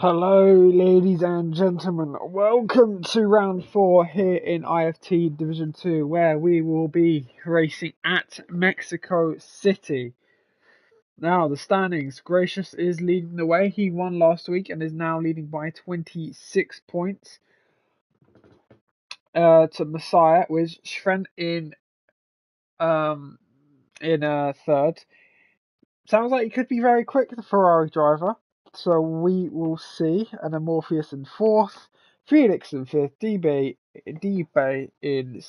Hello, ladies and gentlemen. Welcome to round 4 here in IFT Division 2, where we will be racing at Mexico City. Now, the standings. Gracious is leading the way. He won last week and is now leading by 26 points to Messiah, with Sven in third. Sounds like he could be very quick, the Ferrari driver. So we will see. And then Morpheus in fourth, Felix in fifth, D-Bay in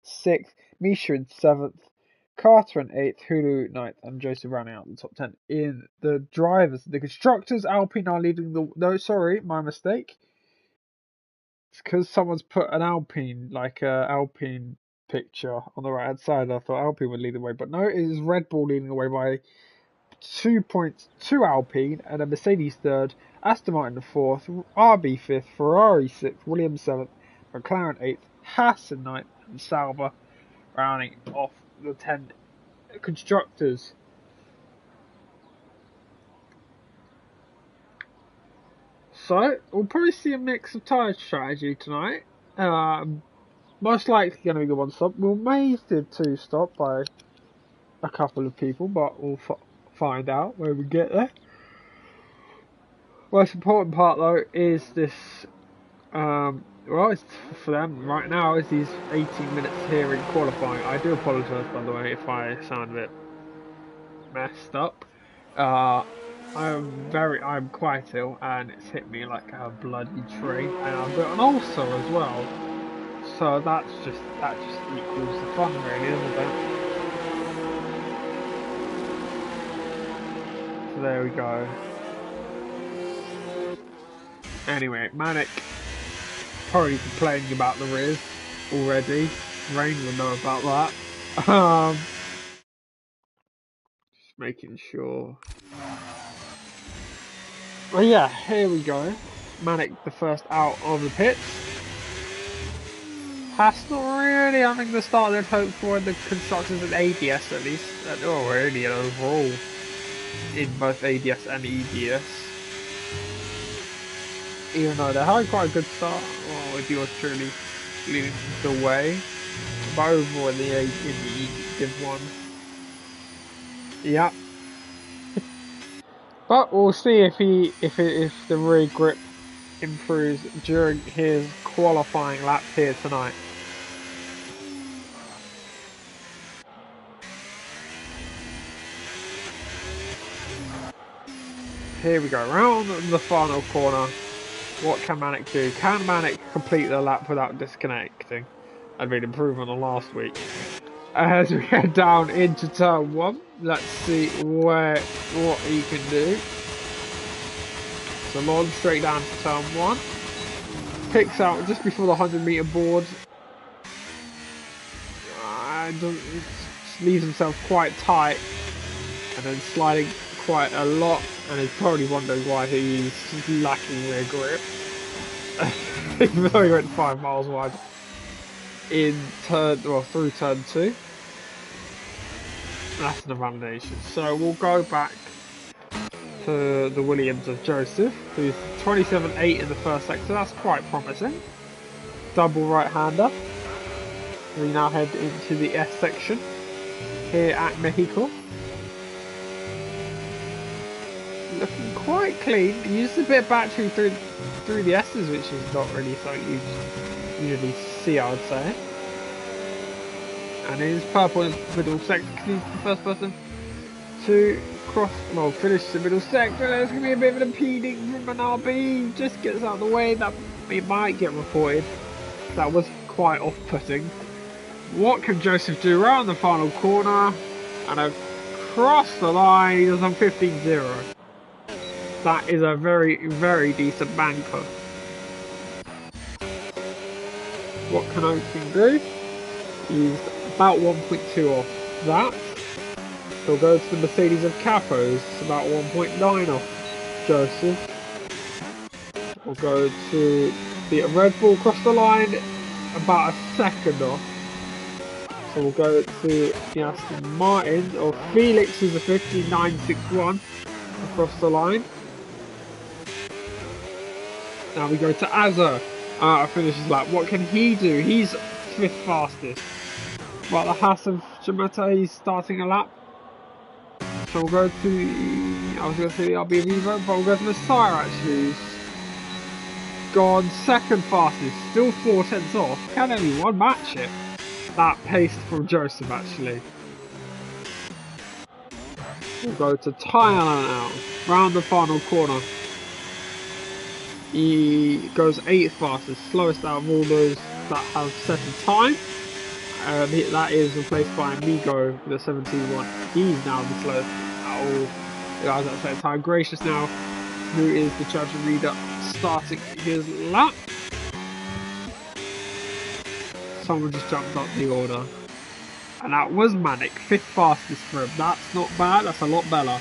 sixth, Misha in seventh, Carter in eighth, Hulu ninth, and Joseph rounding out the top 10 in the drivers. The constructors, Alpine are leading the. No, sorry, my mistake. It's because someone's put an Alpine, like a Alpine picture on the right hand side. I thought Alpine would lead the way, but no, it is Red Bull leading the way by 2 points to Alpine, and then Mercedes third, Aston Martin fourth, RB fifth, Ferrari sixth, Williams seventh, McLaren eighth, Haas in ninth, and Sauber rounding off the 10 constructors. So we'll probably see a mix of tyre strategy tonight. Most likely going to be the one stop. We may do two stop by a couple of people, but we'll find out when we get there. Most important part though is this, it's for them right now is these 18 minutes here in qualifying. I do apologise by the way if I sound a bit messed up. I'm quite ill and it's hit me like a bloody tree, and I've got an ulcer as well. So that just equals the fun really, doesn't it? So there we go. Anyway, Manic probably complaining about the rears already. Rain will know about that. Just making sure. Well, yeah, here we go. Manic the first out of the pits. That's not really having the start they'd hoped for in the constructors and ADS at least. Or really overall in both ADS and EDS. Even though they had quite a good start, with yours truly leading the way. But overall in the Div 1. Yeah. But we'll see if the rear grip improves during his qualifying lap here tonight. Here we go, round the final corner. What can Manic do? Can Manic complete the lap without disconnecting? That'd be an improvement on last week. As we head down into turn 1, let's see what he can do. So Lon straight down to turn 1. Picks out just before the 100-meter board. Leaves himself quite tight. And then sliding quite a lot. And is probably wondering why he's lacking rear grip. Even though he went 5 miles wide through turn 2. That's an validation. So we'll go back to the Williams of Joseph, who's 27.8 in the first sector. That's quite promising. Double right-hander. We now head into the S section here at Mexico. Looking quite clean. He used a bit of battery through the S's, which is not really something you usually see, I would say. And it is purple in the middle sector because he's the first person to finish the middle sector. There's going to be a bit of an impeding from an RB. Just gets out of the way. That it might get reported. That was quite off-putting. What can Joseph do around the final corner? And across the line, he does on 15.0. That is a very, very decent banker. What can Oaking do? He's about 1.2 off that. He'll go to the Mercedes of Capos, about 1.9 off Joseph. We'll go to the Red Bull across the line, about a second off. So we'll go to the Aston Martin of Felix, who's a 59.61 across the line. Now we go to Azza. Finishes lap. What can he do? He's 5th fastest. Well, the Haas of Jamaica, he's starting a lap. So we'll go to, I was going to say I'll be Revo, but we'll go to Messiah actually. He's gone 2nd fastest, still 4 tenths off. Can anyone match it? That pace from Joseph actually. We'll go to Thailand now, round the final corner. He goes 8th fastest, slowest out of all those that have set a time. That is replaced by Amigo, the 17-1. He's now the slowest at all guys at the same time. Gracious now, who is the judge and reader, starting his lap. Someone just jumped up the order. And that was Manic, 5th fastest for him. That's not bad, that's a lot better.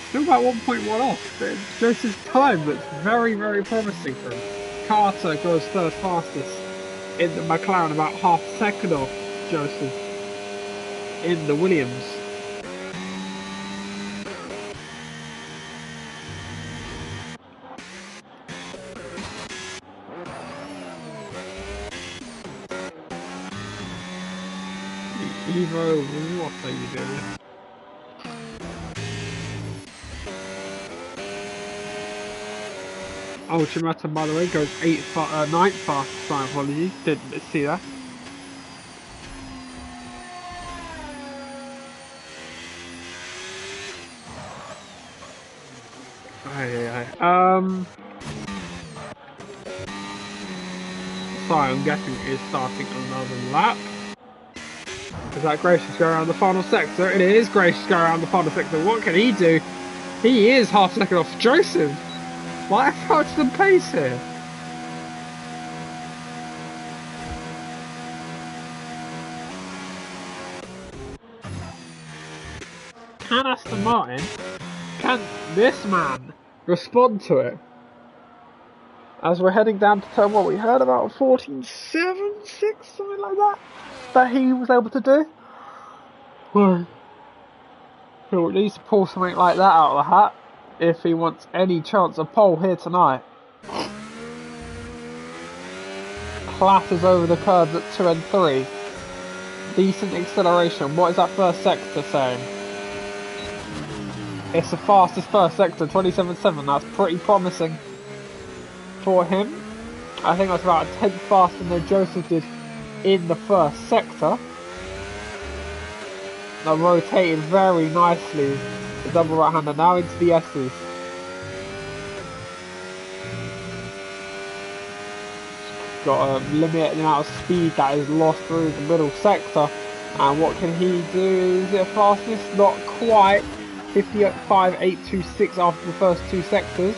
Still about 1.1 off, but Joseph's time looks very, very promising for him. Carter goes 3rd fastest in the McLaren, about half a second off Joseph in the Williams. Evo, what are you doing? Ultramata, by the way, goes 9th fastest. My apologies, didn't see that. Sorry, I'm guessing is starting another lap. Is that Gracious go around the final sector? It is Gracious go around the final sector. What can he do? He is half a second off Joseph. Why approach the pace here? Can Aston Martin, can this man respond to it? As we're heading down to turn, what we heard about 14.7, 6, something like that he was able to do. Well, he'll at least pull something like that out of the hat if he wants any chance of pole here tonight. Clatters over the curbs at 2 and 3. Decent acceleration. What is that first sector saying? It's the fastest first sector, 27.7. That's pretty promising for him. I think that's about a 10th faster than Joseph did in the first sector. Now rotated very nicely. The double right hander now into the S's. Got to limit the amount of speed that is lost through the middle sector. And what can he do? Is it fastest? Not quite. 55.826 after the first 2 sectors.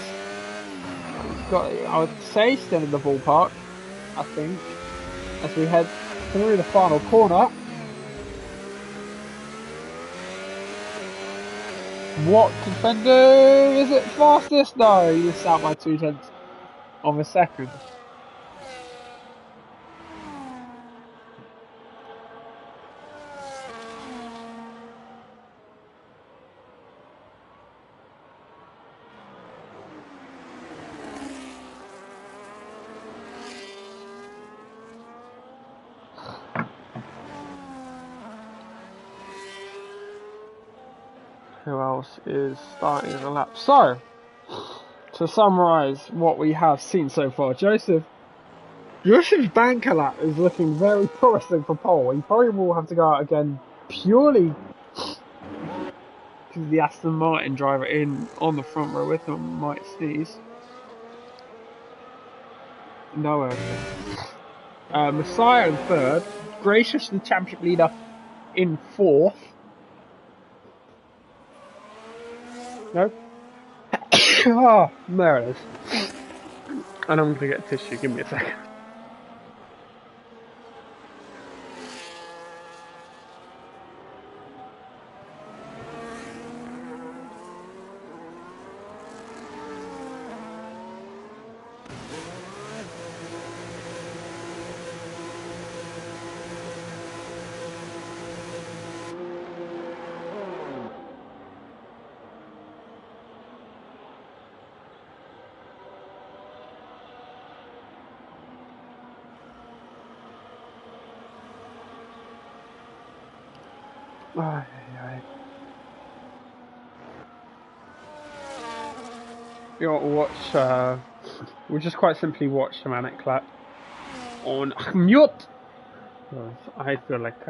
Got, I would say, still in the ballpark, I think, as we head through the final corner. What can Fender do? Is it fastest? No, he missed out by 0.2 of a second. Who else is starting the lap? So, to summarise what we have seen so far, Joseph's banker lap is looking very promising for pole. He probably will have to go out again purely because the Aston Martin driver in on the front row with him might sneeze. No Messiah in 3rd, Gracious the championship leader in 4th. No? Oh, there it is. And I'm gonna get a tissue, give me a second. Ay, ay. You know, we'll just quite simply watch the Manic Clap on mute. I feel like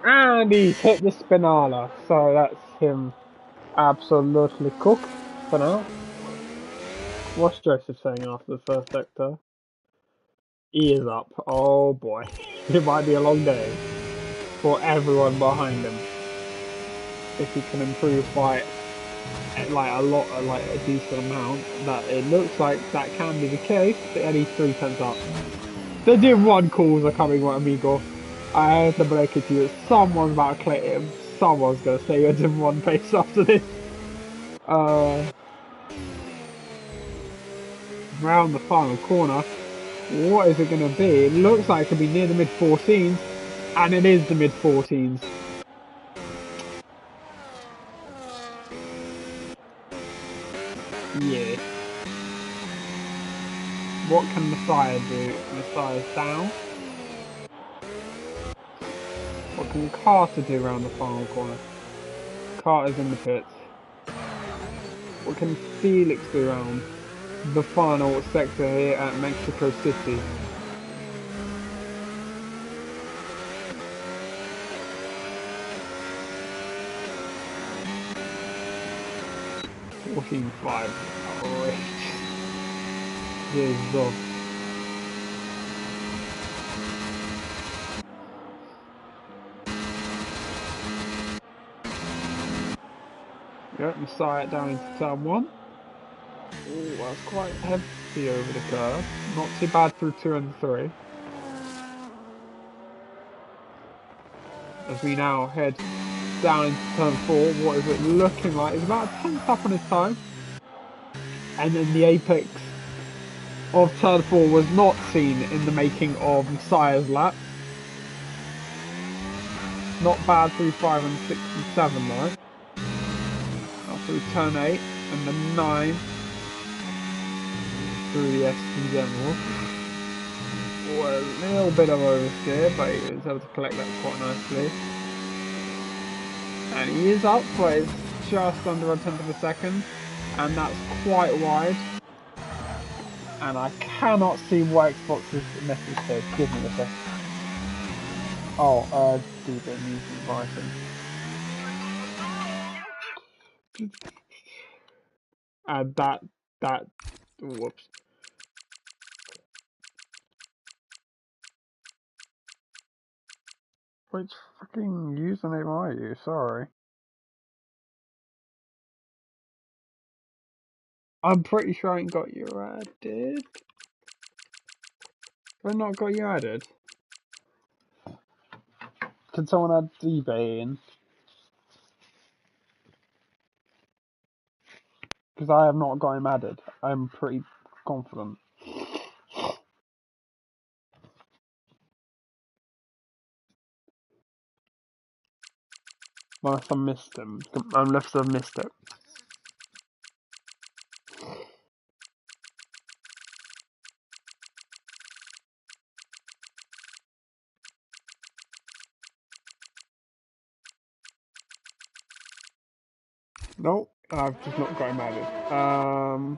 and he's hit the Spinala, so that's him absolutely cooked for now. What's Joseph saying after the first sector? He is up. Oh boy, it might be a long day for everyone behind him. If he can improve by like a lot, like a decent amount, that it looks like that can be the case. And he's 3 tenths up. The Div 1 calls are coming, what amigo. I have to break it to you. Someone's about to clear him. Someone's gonna say you're Div 1 pace after this. Round the final corner. What is it gonna be? It looks like it could be near the mid 14s. And it is the mid 14s. Yeah. What can Messiah do? Messiah's down. What can Carter do around the final corner? Carter's in the pits. What can Felix do around the final sector here at Mexico City? Fourteen five. Outrageous. Jesus. Yep, Messiah down into turn 1. Oh, that's quite heavy over the curve. Not too bad through 2 and 3. As we now head down into turn 4, what is it looking like? It's about a tenth up on his time. And then the apex of turn 4 was not seen in the making of Messiah's lap. Not bad through 5 and 6 and 7 though. Now through turn 8 and then 9 through the S in general. A little bit of oversteer, but he was able to collect that quite nicely. And he is up, but it's just under a tenth of a second, and that's quite wide. And I cannot see what Xbox's message says. Give me a sec. Oh, deep in using Bison. And that, whoops. Which fucking username are you? Sorry. I'm pretty sure I ain't got you added. Have I not got you added? Can someone add eBay in? Because I have not got him added. I'm pretty confident. Unless I missed him. Unless I've missed it. No, I've just not got him added.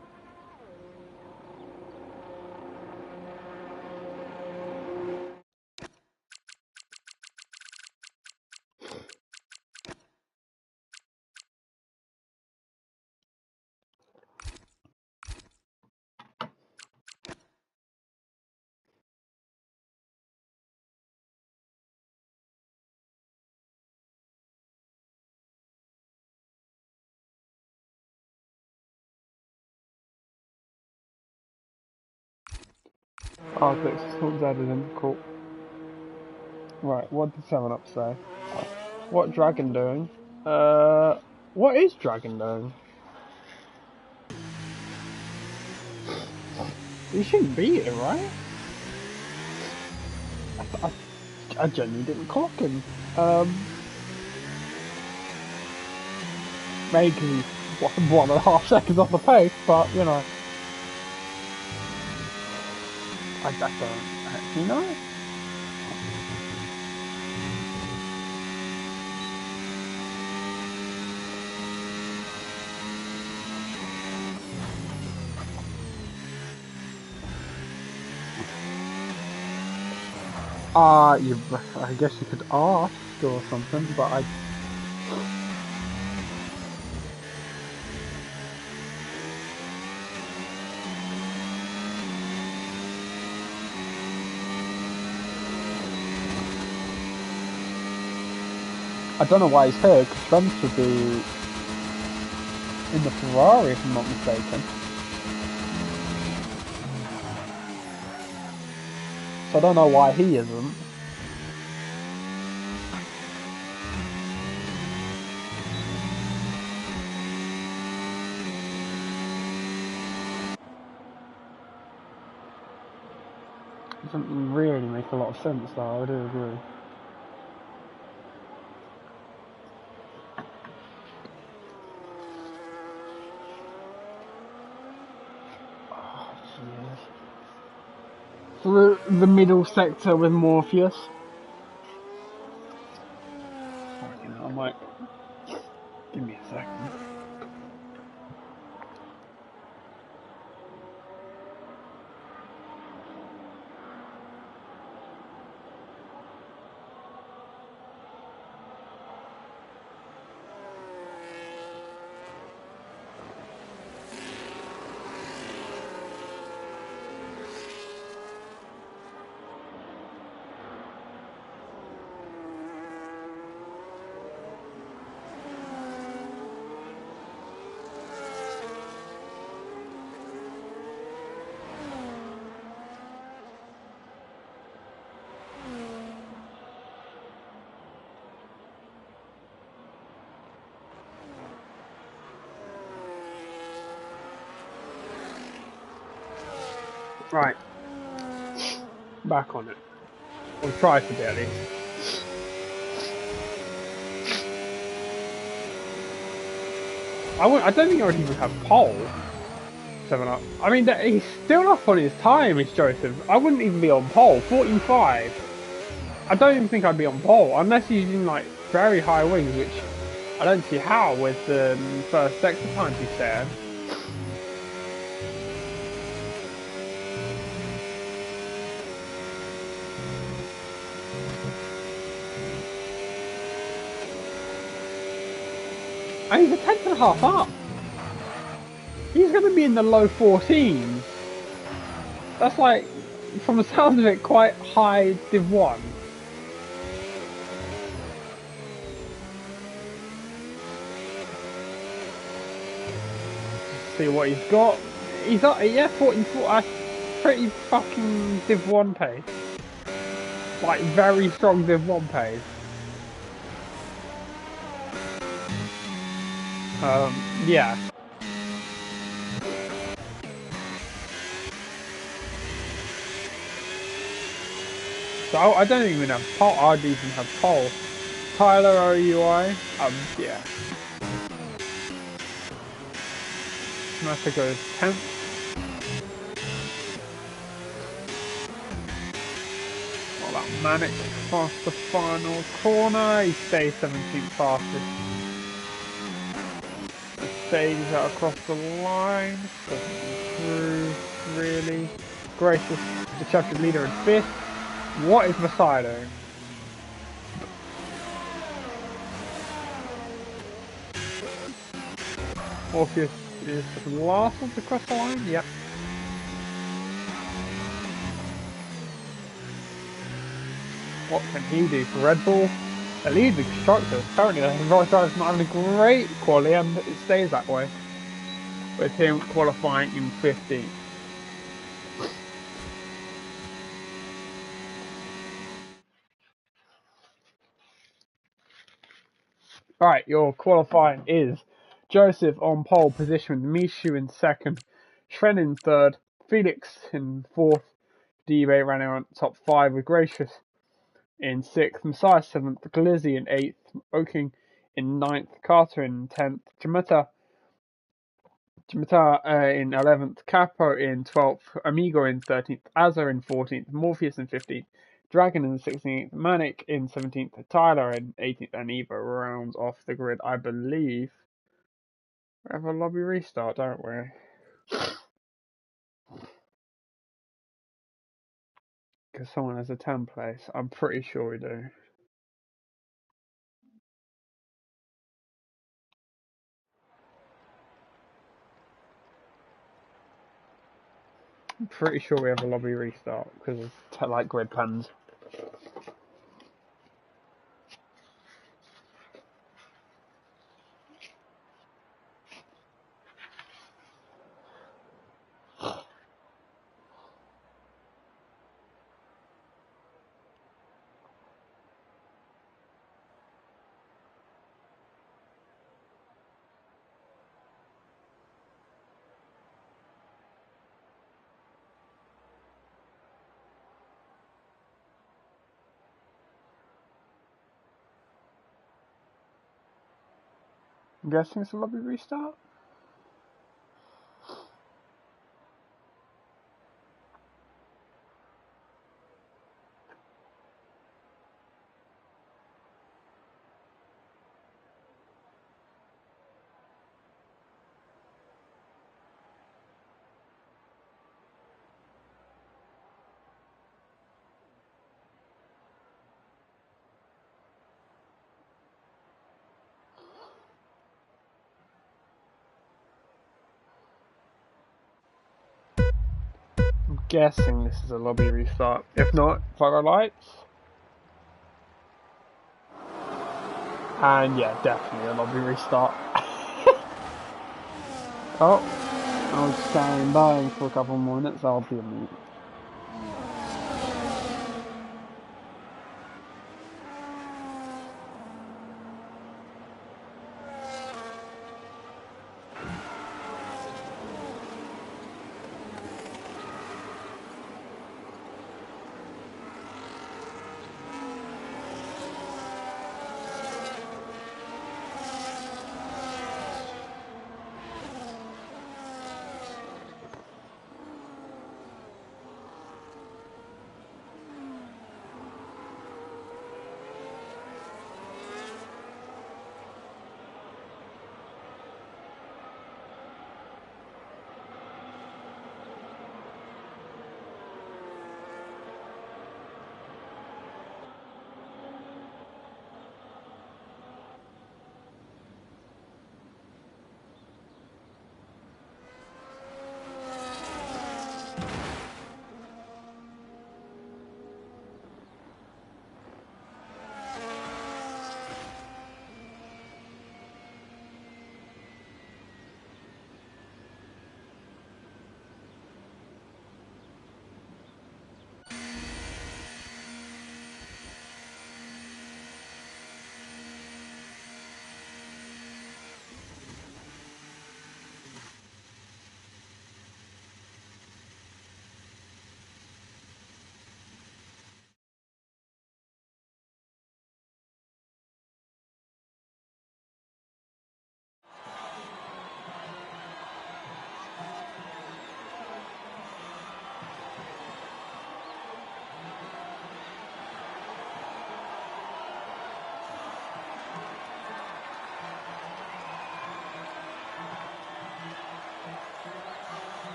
Oh, so it's added in. Cool. Right, what did 7 Up say? What Dragon doing? What is Dragon doing? He shouldn't be here, right? I genuinely didn't clock him. Maybe because he's 1.5 seconds off the pace, but you know, I don't actually know. I guess you could ask or something, but I don't know why he's here, because Trent should be in the Ferrari, if I'm not mistaken. So I don't know why he isn't. It doesn't really make a lot of sense, though, I do agree. Through the middle sector with Morpheus. Fucking hell, I might. Give me a second. Right. Back on it. Or try to be at least. I don't think I would even have pole. 7 Up. I mean, he's still up on his time, is Joseph. I wouldn't even be on pole. 14.5. I don't even think I'd be on pole, unless he's using like very high wings, which I don't see how with the first sector times he said. And he's a 10.5 up. He's going to be in the low 14s. That's like, from the sound of it, quite high Div 1. Let's see what he's got. He's up, yeah, 14.4. That's pretty fucking Div 1 pace. Like, very strong Div 1 pace. Yeah. So I don't even have pole. I'd even have pole. Tyler OUI. Yeah. Massa goes 10th. What about Manic past the final corner? He stays 17th fastest. Stays out across the line. Doesn't improve really. Gracious, the chapter leader in 5th. What is Masai doing? Morpheus is the last one to cross the line? Yep. What can he do for Red Bull? The lead the constructors. Currently the right driver's not having a great quality and it stays that way. With him qualifying in 15th. Right, your qualifying is Joseph on pole position, Mishu in second, Sven in third, Felix in fourth, D-Bay running on top five with Gracious in sixth, Messiah seventh, Glizzy in eighth, Oking in ninth, Carter in tenth, Jamata in 11th, Capo in 12th, Amigo in 13th, Azza in 14th, Morpheus in 15th, Dragon in 16th, Manic in 17th, Tyler in 18th, and Eva rounds off the grid, I believe. We have a lobby restart, don't we? Because someone has a 10 place. I'm pretty sure we do. I'm pretty sure we have a lobby restart because of like grid plans. I'm guessing it's a lobby restart. I'm guessing this is a lobby restart. If not, fire lights. And yeah, definitely a lobby restart. Oh, I'll stand by for a couple more minutes. I'll be a minute.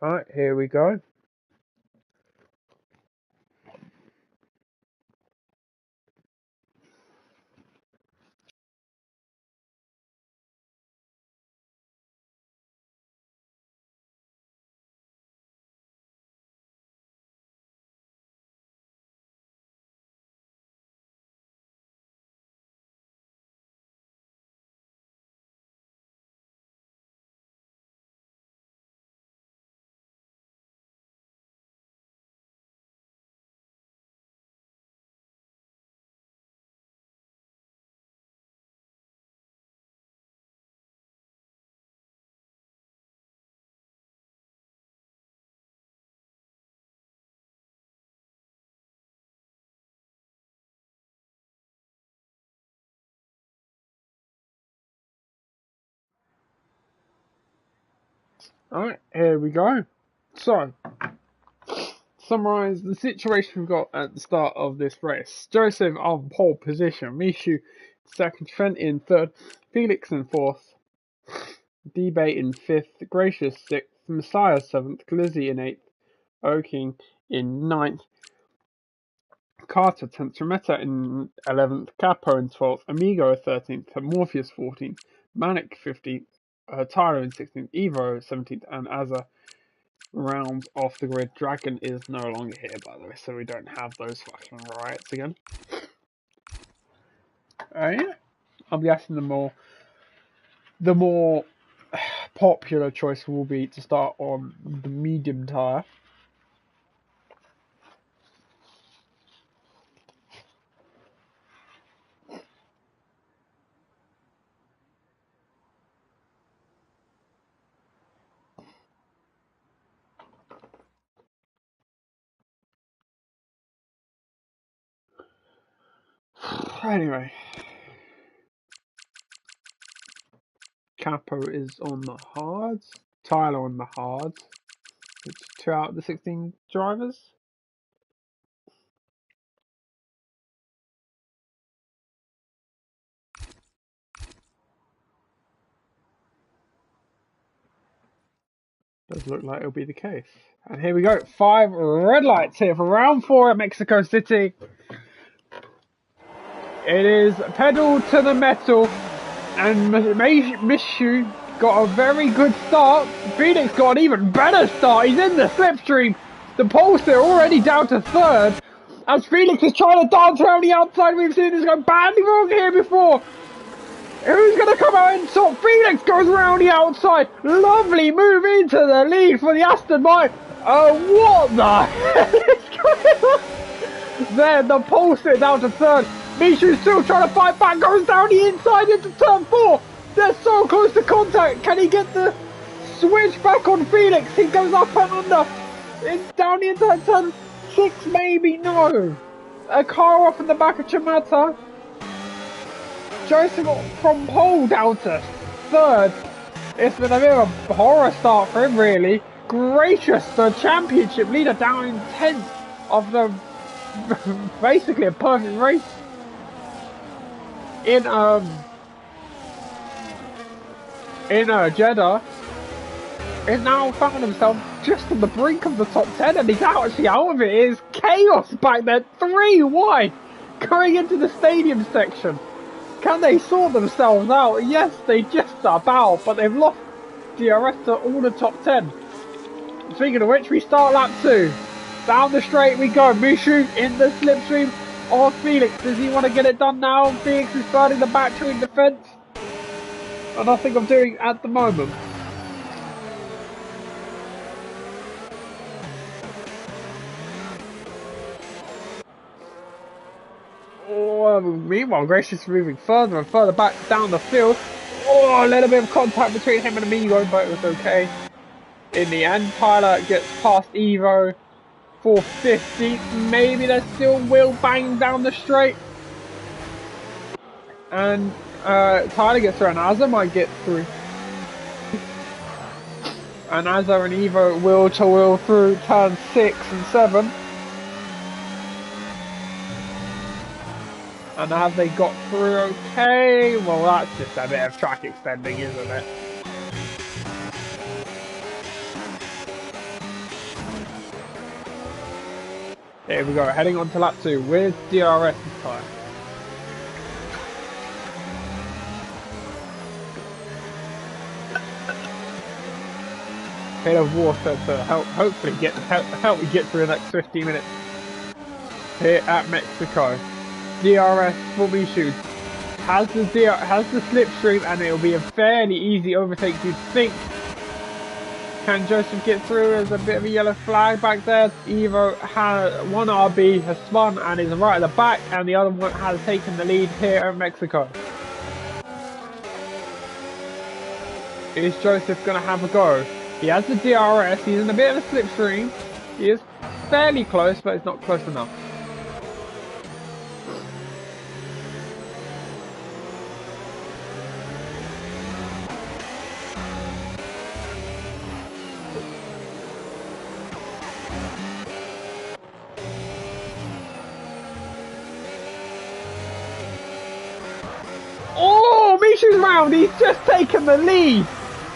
Alright, here we go. Alright, here we go. So, summarise the situation we've got at the start of this race. Joseph on pole position, Mishu second, Trent in third, Felix in fourth, Debate in fifth, Gracious sixth, Messiah seventh, Glizzy in eighth, Oking in ninth, Carter 10th, Tremetta in 11th, Capo in 12th, Amigo 13th, Morpheus 14th, Manic 15th, Tyler in 16th, Evo 17th, and Azza rounds off the grid. Dragon is no longer here, by the way, so we don't have those fucking riots again. Yeah, I'm guessing the more popular choice will be to start on the medium tire. Anyway, Capo is on the hards, Tyler on the hards. It's 2 out of the 16 drivers. Does look like it'll be the case. And here we go. 5 red lights here for round 4 at Mexico City. It is pedal to the metal. And Mishu got a very good start. Phoenix got an even better start. He's in the slipstream. The pole's there already down to third. As Phoenix is trying to dance around the outside, we've seen this go badly wrong here before. Who's going to come out and top? Phoenix goes around the outside. Lovely move into the lead for the Aston Martin. What the hell is going on? There, the pole sit down to third. Mishu's still trying to fight back. Goes down the inside into turn 4. They're so close to contact. Can he get the switch back on Phoenix? He goes up and under. It's down the inside turn 6, maybe. No. A car off in the back of Chamata. Joseph from pole down to third. It's been a bit of a horror start for him, really. Gracious, the championship leader, down in 10th after basically a perfect race in Jeddah. He's now found himself just on the brink of the top 10, and he's actually out of it. It is chaos back there, 3 wide, going into the stadium section. Can they sort themselves out? Yes, they just about, but they've lost the rest of all the top 10. Speaking of which, we start lap 2. Down the straight we go. Mishu in the slipstream of Felix. Does he want to get it done now? Felix is burning the battery in defence. And I think I'm doing at the moment. Meanwhile, Gracious is moving further and further back down the field. A little bit of contact between him and Amigo, but it was okay. In the end, Tyler gets past Evo for 50. Maybe there's still Will bang down the straight. And Tyler gets through, and Azza might get through. And Azza and Evo will to will through turn 6 and 7. And have they got through okay? Well, that's just a bit of track extending, isn't it? Here we go, heading on to lap 2 with DRS this time. Bit of water to hopefully help me get through the next 15 minutes here at Mexico. DRS for Mishu has the slipstream, and it'll be a fairly easy overtake, you'd think. Can Joseph get through? There's a bit of a yellow flag back there. Evo has one RB has spun and is right at the back, and the other one has taken the lead here at Mexico. Is Joseph gonna have a go? He has the DRS, he's in a bit of a slipstream. He is fairly close, but it's not close enough. Oh, Mishu's round, he's just taken the lead.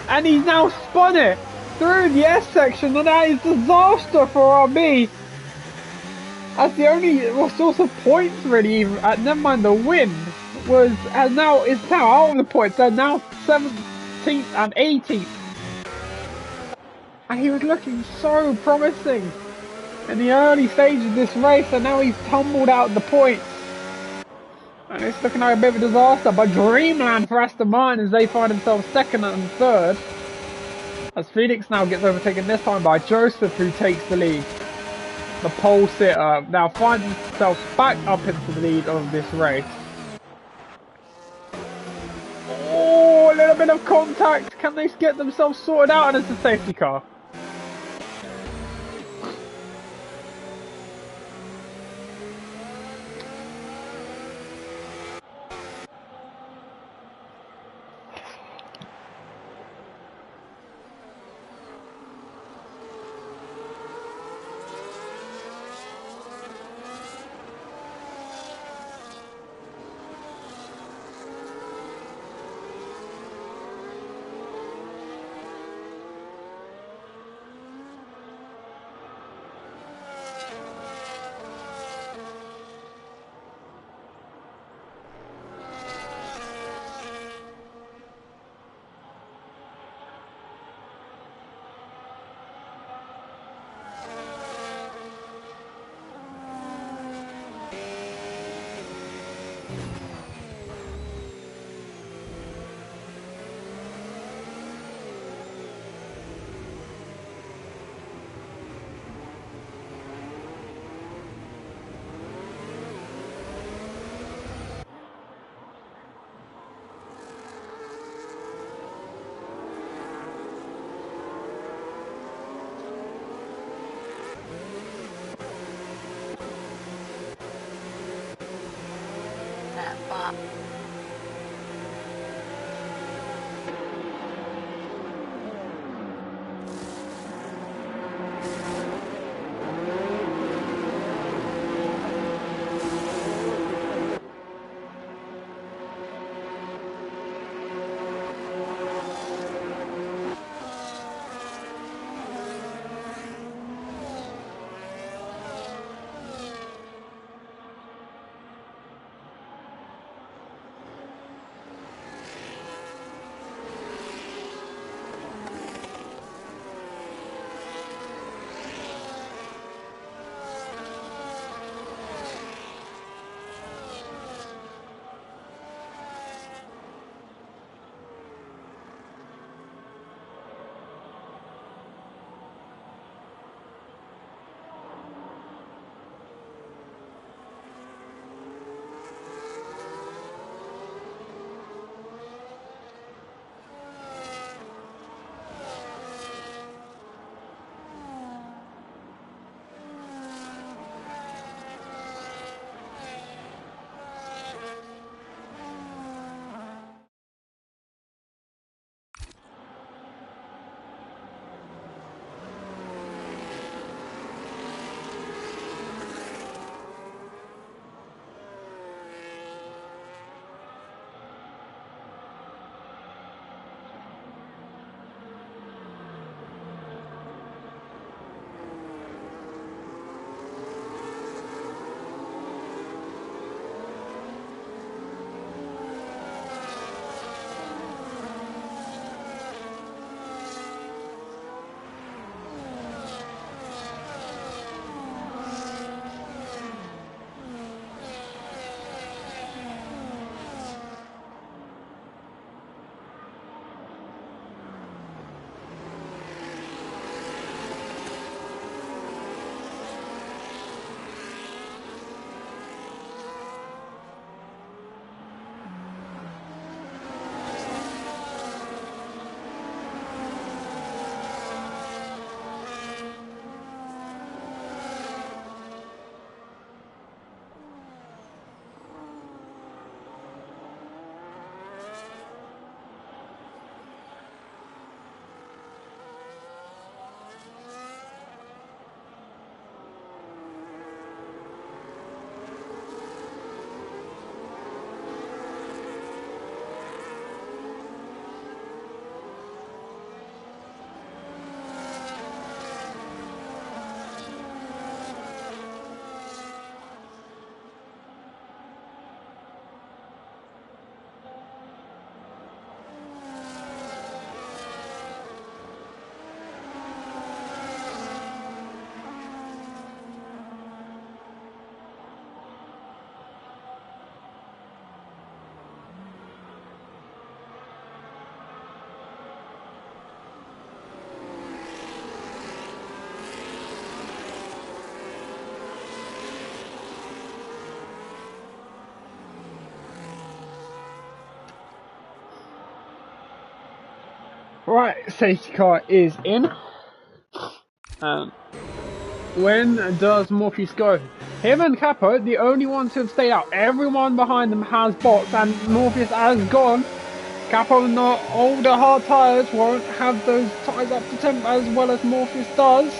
And he's now spun it through the S section, and that is disaster for RB. That's the only source of points really. Even never mind the win is now out of the points. They're now 17th and 18th, and he was looking so promising in the early stages of this race, and now he's tumbled out the points. And it's looking like a bit of a disaster, but dreamland for Aston Martin as they find themselves second and third. As Felix now gets overtaken this time by Joseph, who takes the lead. The pole sitter now finds himself back up into the lead of this race. Oh, a little bit of contact. Can they get themselves sorted out? And it's a safety car. Right, safety car is in. When does Morpheus go? Him and Capo, the only ones who have stayed out. Everyone behind them has boxed, and Morpheus has gone. Capo and the older hard tyres won't have those tyres up to temp as well as Morpheus does.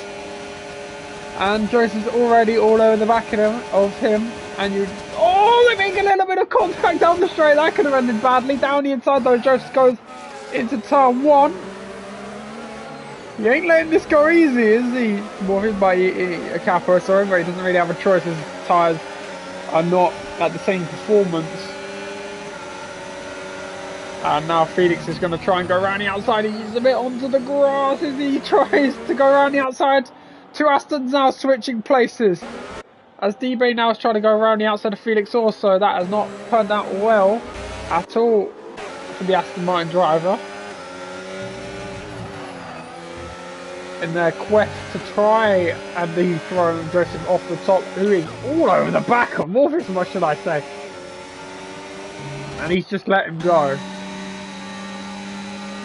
And Joseph's already all over the back of him. And you... Oh, they make a little bit of contact down the straight. That could have ended badly. Down the inside though, Joseph goes into turn 1. He ain't letting this go easy, is he? Morpheus by a Capo, sorry, but he doesn't really have a choice. His tyres are not at the same performance. And now Felix is going to try and go around the outside. He's a bit onto the grass as he tries to go around the outside. Two Astons now switching places. As D-Bay now is trying to go around the outside of Felix also. That has not turned out well at all for the Aston Martin driver. In their quest to try and dethrone Joseph off the top, who is all over the back of Morpheus, what should I say. And he's just let him go.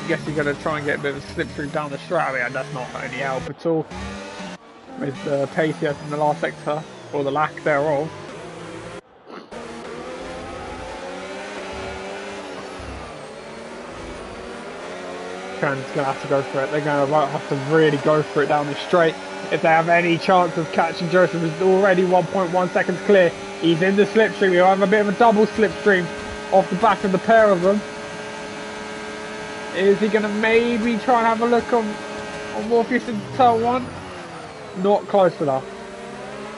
I guess he's going to try and get a bit of a slipstream down the straight. I mean, that's not any help at all with the pace he has in the last sector, or the lack thereof. Kern's going to have to go for it. They're going to have to really go for it down the straight if they have any chance of catching Joseph, who's already 1.1 seconds clear. He's in the slipstream. He'll have a bit of a double slipstream off the back of the pair of them. Is he going to maybe try and have a look on Morpheus in turn 1? Not close enough.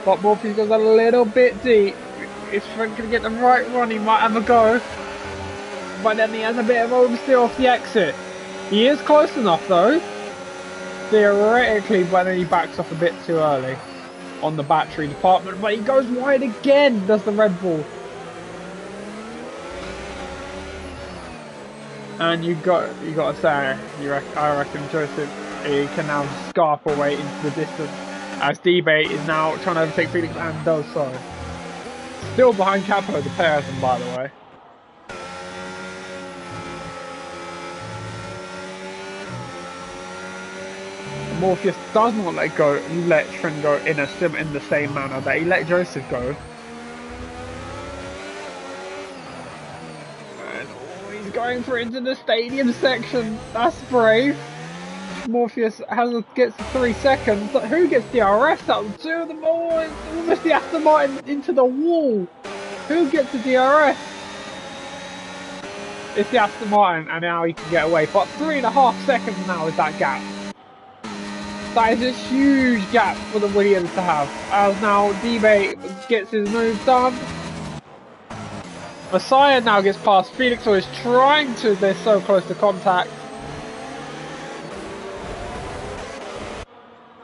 But Morpheus goes a little bit deep. If Frank can get the right run, he might have a go. But then he has a bit of oversteer off the exit. He is close enough though, theoretically, but then he backs off a bit too early on the battery department. But he goes wide again, does the Red Bull. And you got to say, I reckon Joseph, he can now scarf away into the distance as D-Bay is now trying to overtake Felix and does so. Still behind Capo, the pair of them, by the way. Morpheus does not let Trent go in the same manner that he let Joseph go. And he's going for into the stadium section. That's brave. Morpheus gets 3 seconds. But who gets DRS out of the two of them? Oh, it's almost the Aston Martin into the wall. Who gets the DRS? It's the Aston Martin, and now he can get away. But 3.5 seconds now is that gap. That is a huge gap for the Williams to have. As now D-Bay gets his move done. Messiah now gets past Felix, who is trying to, they're so close to contact.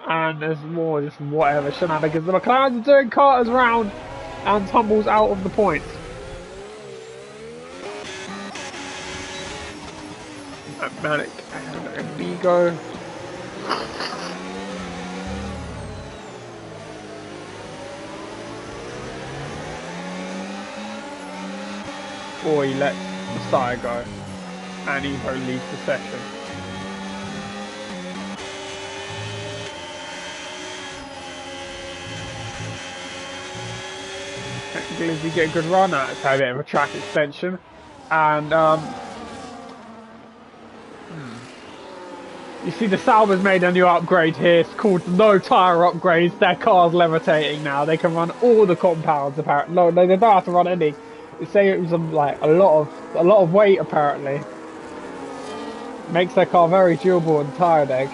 And there's more just whatever shenanigans. The McLarens are doing Carter's round and tumbles out of the points. And Malik and Vigo. Or he lets Messiah go, and Evo leads the session. Technically, if you get a good run at it, it's a bit of a track extension, and you see the Sauber's made a new upgrade here. It's called no tyre upgrades. Their car's levitating now. They can run all the compounds apparently. No, they don't have to run any. They say it was like a lot of weight apparently. Makes their car very durable and tyre egg.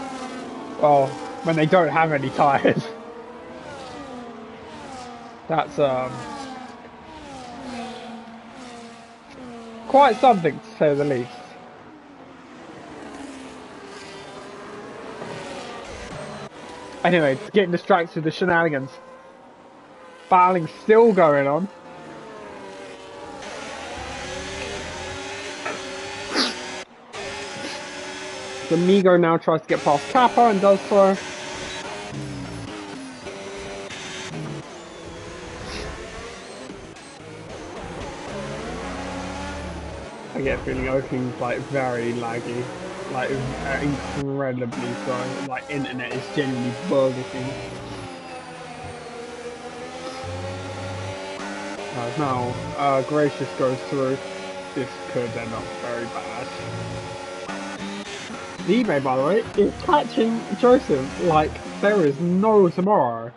Well, when they don't have any tyres. That's quite something to say the least. Anyway, getting distracted with the shenanigans. Battling still going on. The Migo now tries to get past Kappa and does so. I get a feeling Oaking's like very laggy, like incredibly slow. Like internet is genuinely Burger King. Now, Gracious goes through. This could end up very bad. eBay, by the way, is catching Joseph like there is no tomorrow.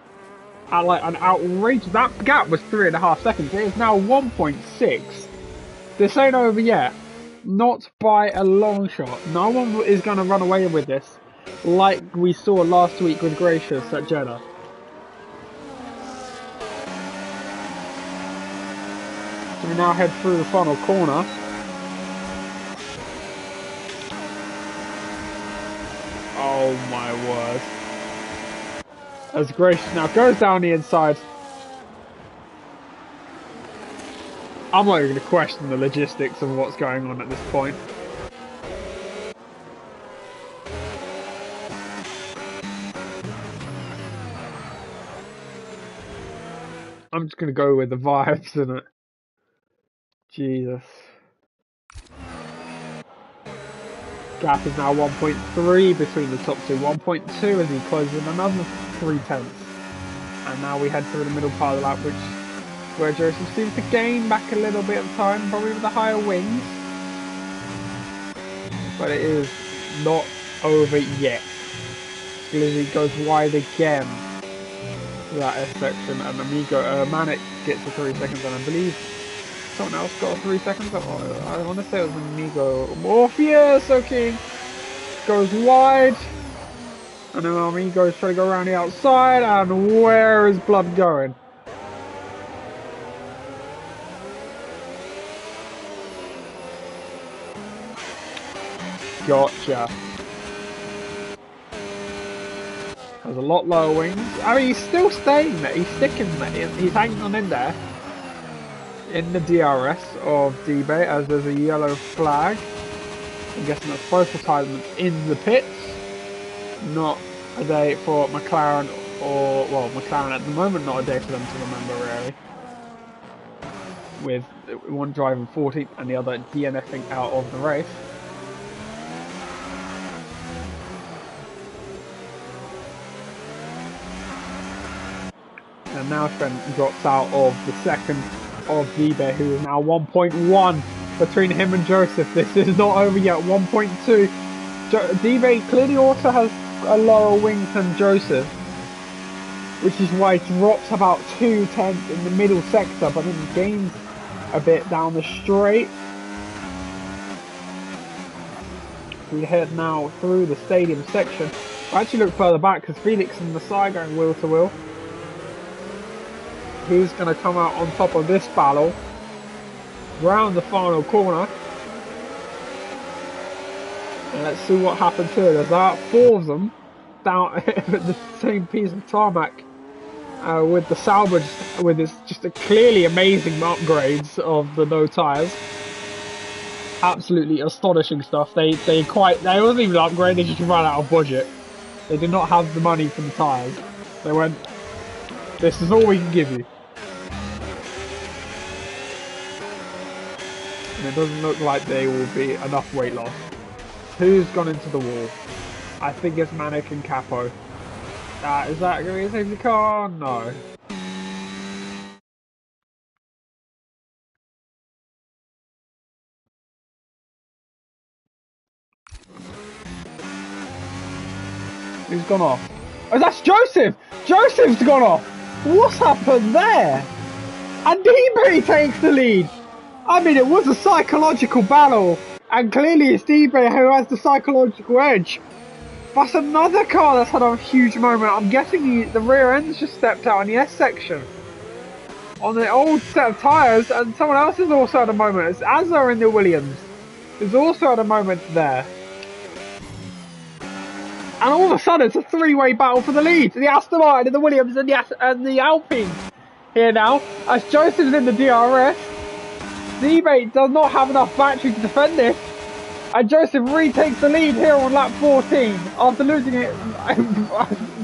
At like an outrageous. That gap was 3.5 seconds. It is now 1.6. This ain't over yet. Not by a long shot. No one is going to run away with this, like we saw last week with Gracious at Jeddah. So we now head through the final corner. Oh my word. As Gracious now goes down the inside. I'm not even going to question the logistics of what's going on at this point. I'm just going to go with the vibes, innit? Jesus. Gap is now 1.3 between the top two. 1.2 as he closes in another 0.3. And now we head through the middle part of the lap, where Joseph seems to gain back a little bit of time, probably with the higher wings. But it is not over yet. Glizzy goes wide again to that S section, and Manic gets the 3 seconds, and I believe someone else got 3 seconds. I want to say it was Amigo. Morpheus, okay, goes wide, and then Amigo's trying to go around the outside, and where is Blood going? Gotcha. Has a lot lower wings. I mean, he's still staying there. He's sticking there. He's hanging on in there. In the DRS of D-Bay, as there's a yellow flag. I'm guessing that's both retirements in the pits. Not a day for McLaren, or, well, McLaren at the moment, not a day for them to remember, really. With one driving 14th and the other DNFing out of the race. And now Trent drops out of the second of D-Bay, who is now 1.1 between him and Joseph. This is not over yet. 1.2. D-Bay clearly also has a lower wing than Joseph, which is why he drops about 2/10 in the middle sector, but then gains a bit down the straight. We head now through the stadium section. I actually look further back because Felix and Masai going wheel to wheel. Who's going to come out on top of this battle? Round the final corner. And let's see what happens here. There's about 4 of them down at the same piece of tarmac. With the salvage, with this just a clearly amazing upgrades of the no tyres. Absolutely astonishing stuff. They wasn't even an upgrade, they just ran out of budget. They did not have the money for the tyres. They went, this is all we can give you. And it doesn't look like there will be enough weight loss. Who's gone into the wall? I think it's Manic and Capo. Is that going to be a safety car? No. Who's gone off? Oh, that's Joseph! Joseph's gone off! What's happened there? And D-Bay takes the lead! I mean, it was a psychological battle, and clearly it's D-Bay who has the psychological edge. That's another car that's had a huge moment. I'm guessing the rear end's just stepped out in the S section. On the old set of tyres, and someone else has also had a moment. It's Azza in the Williams. Who's also had a moment there. And all of a sudden, it's a 3-way battle for the lead. The Aston Martin, the Williams, and the Alpine. Here now, as Joseph's in the DRS. D-Bay does not have enough battery to defend this. And Joseph retakes the lead here on lap 14 after losing it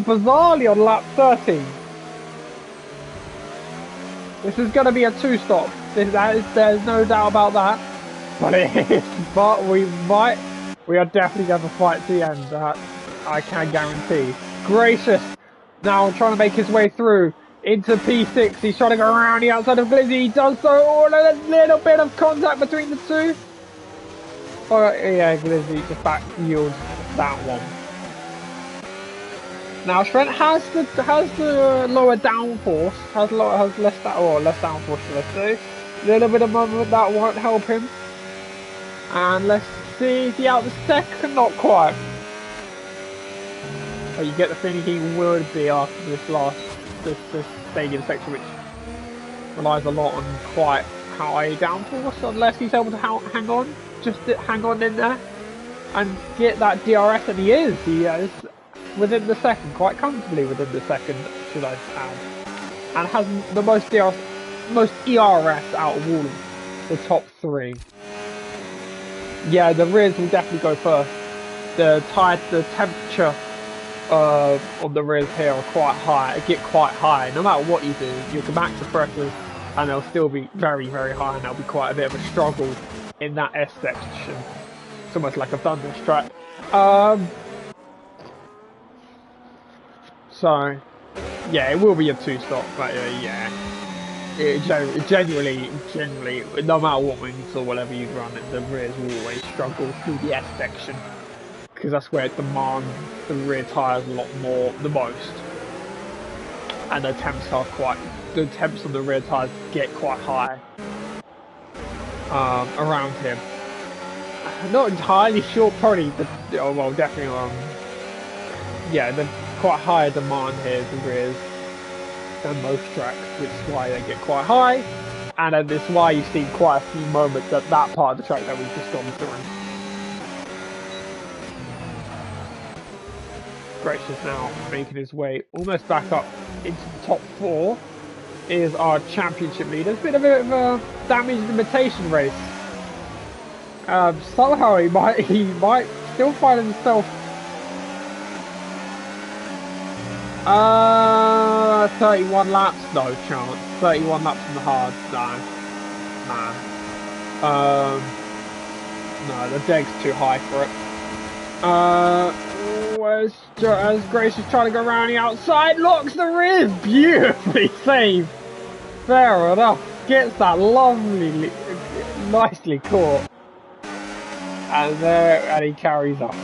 bizarrely on lap 13. This is going to be a 2-stop. There's no doubt about that. but it is. But we are definitely going to fight to the end. That I can guarantee. Gracious, now trying to make his way through into P6. He's trying to go around the outside of Glizzy. He does so. Oh, a little bit of contact between the two. Oh yeah, Glizzy just back yields that one. Now Trent has the lower downforce, has less downforce, should I say? A little bit of movement that won't help him. And let's see, is he out the second? Not quite. But you get the feeling he would be after this stadium section, which relies a lot on quite high downforce, unless he's able to hang on, just hang on in there and get that DRS, and he is within the second, quite comfortably within the second, should I add, and has the most ERS out of all of the top three. Yeah, the rears will definitely go first. The temperature on the rears here are quite high, get quite high. No matter what you do, you can max the pressures and they'll still be very, very high, and there'll be quite a bit of a struggle in that S section. It's almost like I've done this track. So, yeah, it will be a two-stop, but yeah. Generally, no matter what wings or whatever you run, the rears will always struggle through the S section, because that's where it demands the rear tyres a lot more, the most. And the temps on the rear tyres get quite high around him. Not entirely sure, probably, definitely, yeah, the quite high demand here, the rears, than most tracks, which is why they get quite high, and then this is why you've seen quite a few moments at that part of the track that we've just gone through. Gracious now making his way almost back up into the top four is our championship leader. It's been a bit of a damage limitation race. Somehow he might still find himself 31 laps, no chance. 31 laps in the hard, no, the deg's too high for it. As Grace is trying to go around the outside, locks the rears, beautifully saved. Fair enough, gets that lovely, nicely caught, and he carries on.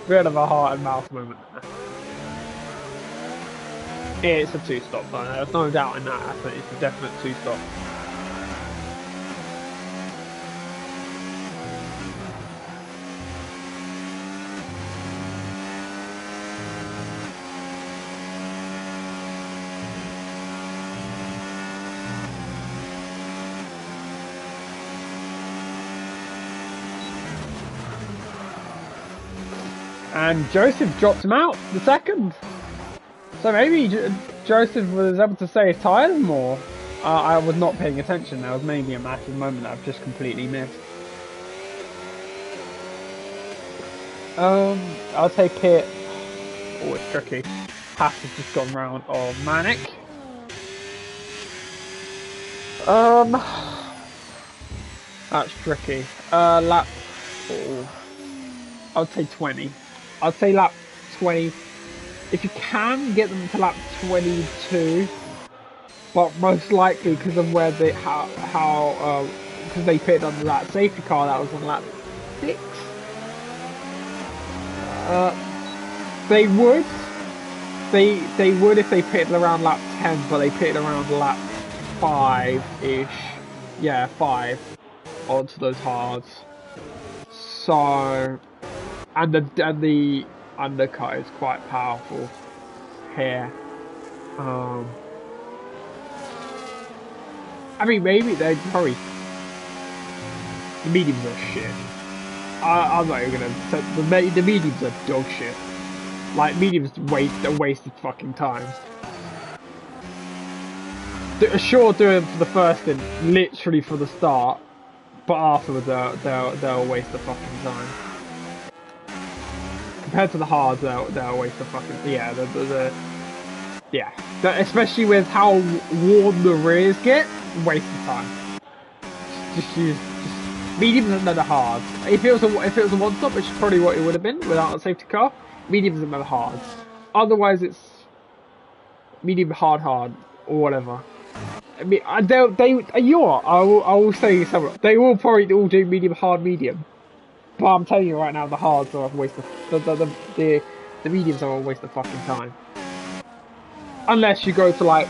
Bit of a heart and mouth moment. It's a two-stop, though. There's no doubt in that. I think it's a definite two-stop. And Joseph dropped him out the second. So maybe Joseph was able to save tyres more. I was not paying attention. That was maybe a massive moment that I've just completely missed. I'll take it. Oh, it's tricky. Haas has just gone round of Manic. That's tricky. Lap. Oh, I'd say 20. I'd say lap 20. If you can get them to lap 22, but most likely because of where they because they pitted under that safety car that was on lap 6. They would if they pitted around lap 10, but they pitted around lap 5-ish. Yeah, 5 onto those hards. So, and the undercut is quite powerful here. I mean, maybe they'd probably. The mediums are shit. I'm not even gonna say the mediums are dog shit. Like, mediums wasted fucking time. Sure, do it for the first thing, literally for the start, but afterwards they'll waste the fucking time. Compared to the hards, they'll waste the fucking especially with how warm the rears get, waste of time. just use mediums and then the hards. If it was a one stop, which is probably what it would have been without a safety car, mediums and then the hards. Otherwise, it's medium, hard, or whatever. I mean, you are. I will say something. They will probably all do medium, hard, medium. But I'm telling you right now, the hards are a waste of the mediums are a waste of fucking time. Unless you go to like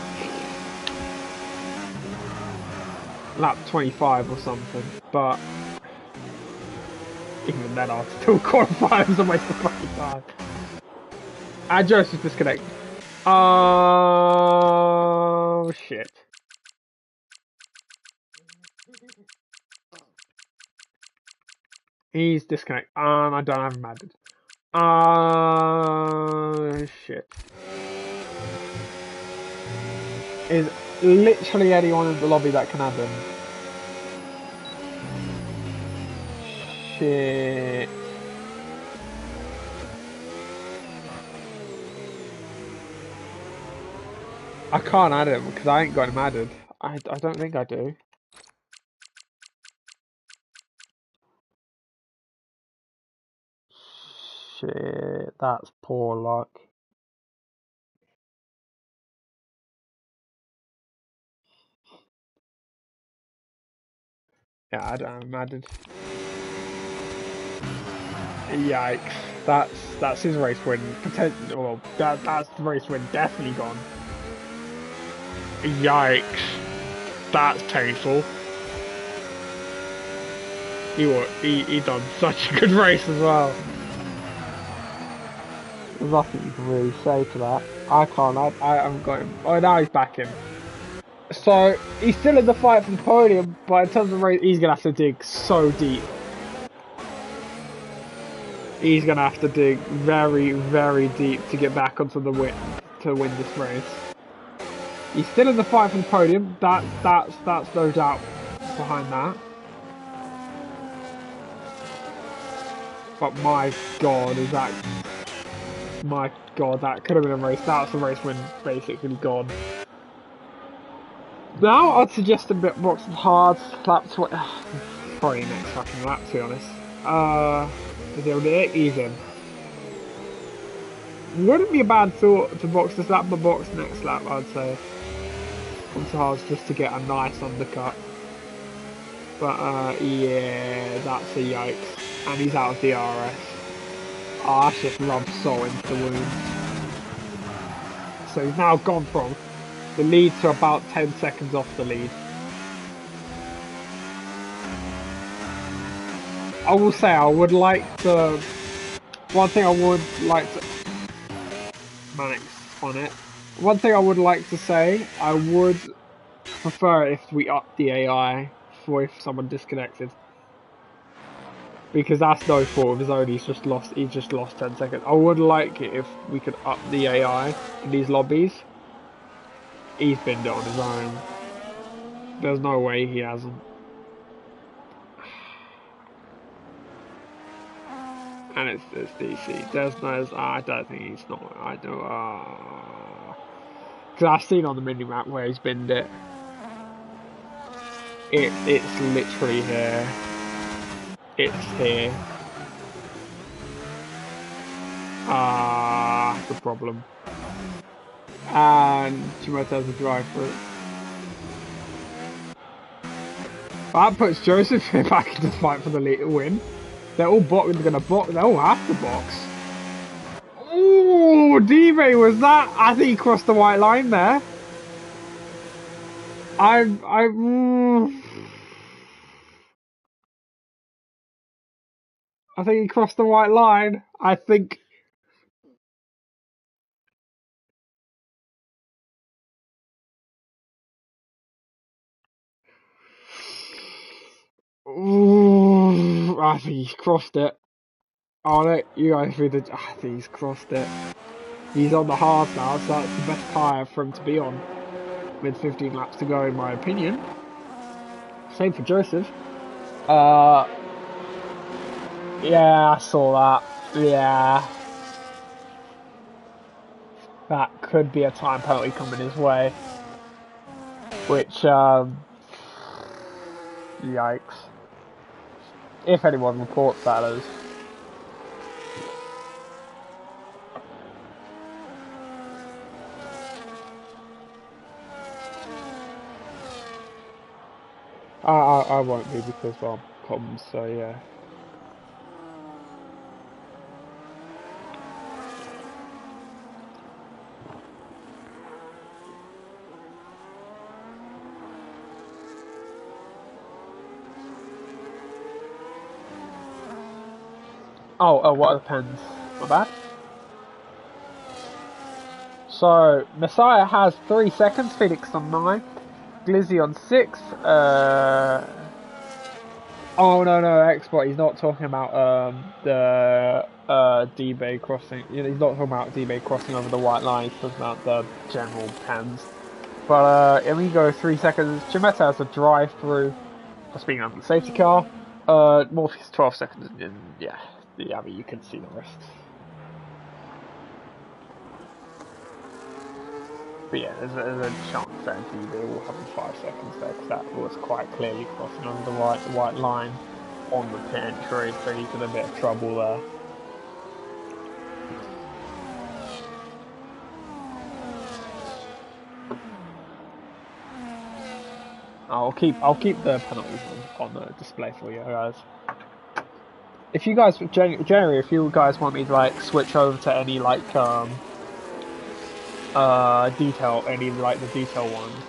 lap 25 or something, but even then I'll still qualify as a waste of fucking time. And Joseph disconnected. Oh shit. He's disconnected. I don't have him added. Shit. Is literally anyone in the lobby that can add him. Shit. I can't add him because I ain't got him added. I don't think I do. Shit, that's poor luck. Yeah, I don't have him added. Yikes. That's his race win. Well, that's the race win definitely gone. Yikes. That's painful. He done such a good race as well. There's nothing you can really say to that. I can't. I haven't got him. Oh, now he's back in. So he's still in the fight for the podium, but in terms of race, he's gonna have to dig so deep. He's gonna have to dig very, very deep to get back onto the win to win this race. He's still in the fight for the podium. That's no doubt behind that. But my God, my God, that could have been a race. That's a race win basically gone. Now I'd suggest a bit box and hard lap probably next fucking lap to be honest. He's in. Wouldn't be a bad thought to box this lap, but box next lap I'd say. Onto hards just to get a nice undercut. But yeah, that's a yikes. And he's out of DRS. Oh, that's just rubbed salt into the wound. So he's now gone from the lead to about 10 seconds off the lead. I will say I would like to... One thing I would like to... Manix on it. One thing I would like to say, I would prefer if we up the AI for if someone disconnected. Because that's no fault of his own, he's just lost 10 seconds. I would like it if we could up the AI in these lobbies. He's binned it on his own. There's no way he hasn't. And it's DC. I don't think he's not. I do. Because I've seen on the mini map where he's binned it. It's literally here. It's here. The problem. And Chimoto's a drive for it. That puts Joseph back into the fight for the win. They're all gonna box. They all have to box. Ooh, D-Bay was that? I think he crossed the white line there. I think he crossed the white line. I think. Ooh, I think he's crossed it. Oh no, you guys through the. I think he's crossed it. He's on the half now, so that's the best tire for him to be on. With 15 laps to go, in my opinion. Same for Joseph. Yeah, I saw that. Yeah. That could be a time penalty coming his way. Which, Yikes. If anyone reports that as. I won't be because, well, comms, so yeah. Oh, what are the pens? My bad. So, Messiah has 3 seconds, Phoenix on 9, Glizzy on 6, Oh no, export. He's not talking about the D-Bay crossing. You know, he's not talking about D-Bay crossing over the white line. He's talking about the general pens. But Amigo 3 seconds. Chimeta has a drive through for speeding under the safety car. Morpheus 12 seconds. And yeah, I mean you can see the rest. But yeah, there's a chance that D-Bay will have 5 seconds there because that was quite clearly crossing under the white line on the pit entry, so he's in a bit of trouble there. I'll keep the penalties on the display for you guys. If you guys generally, if you guys want me to like switch over to any like detail, any like the detail ones,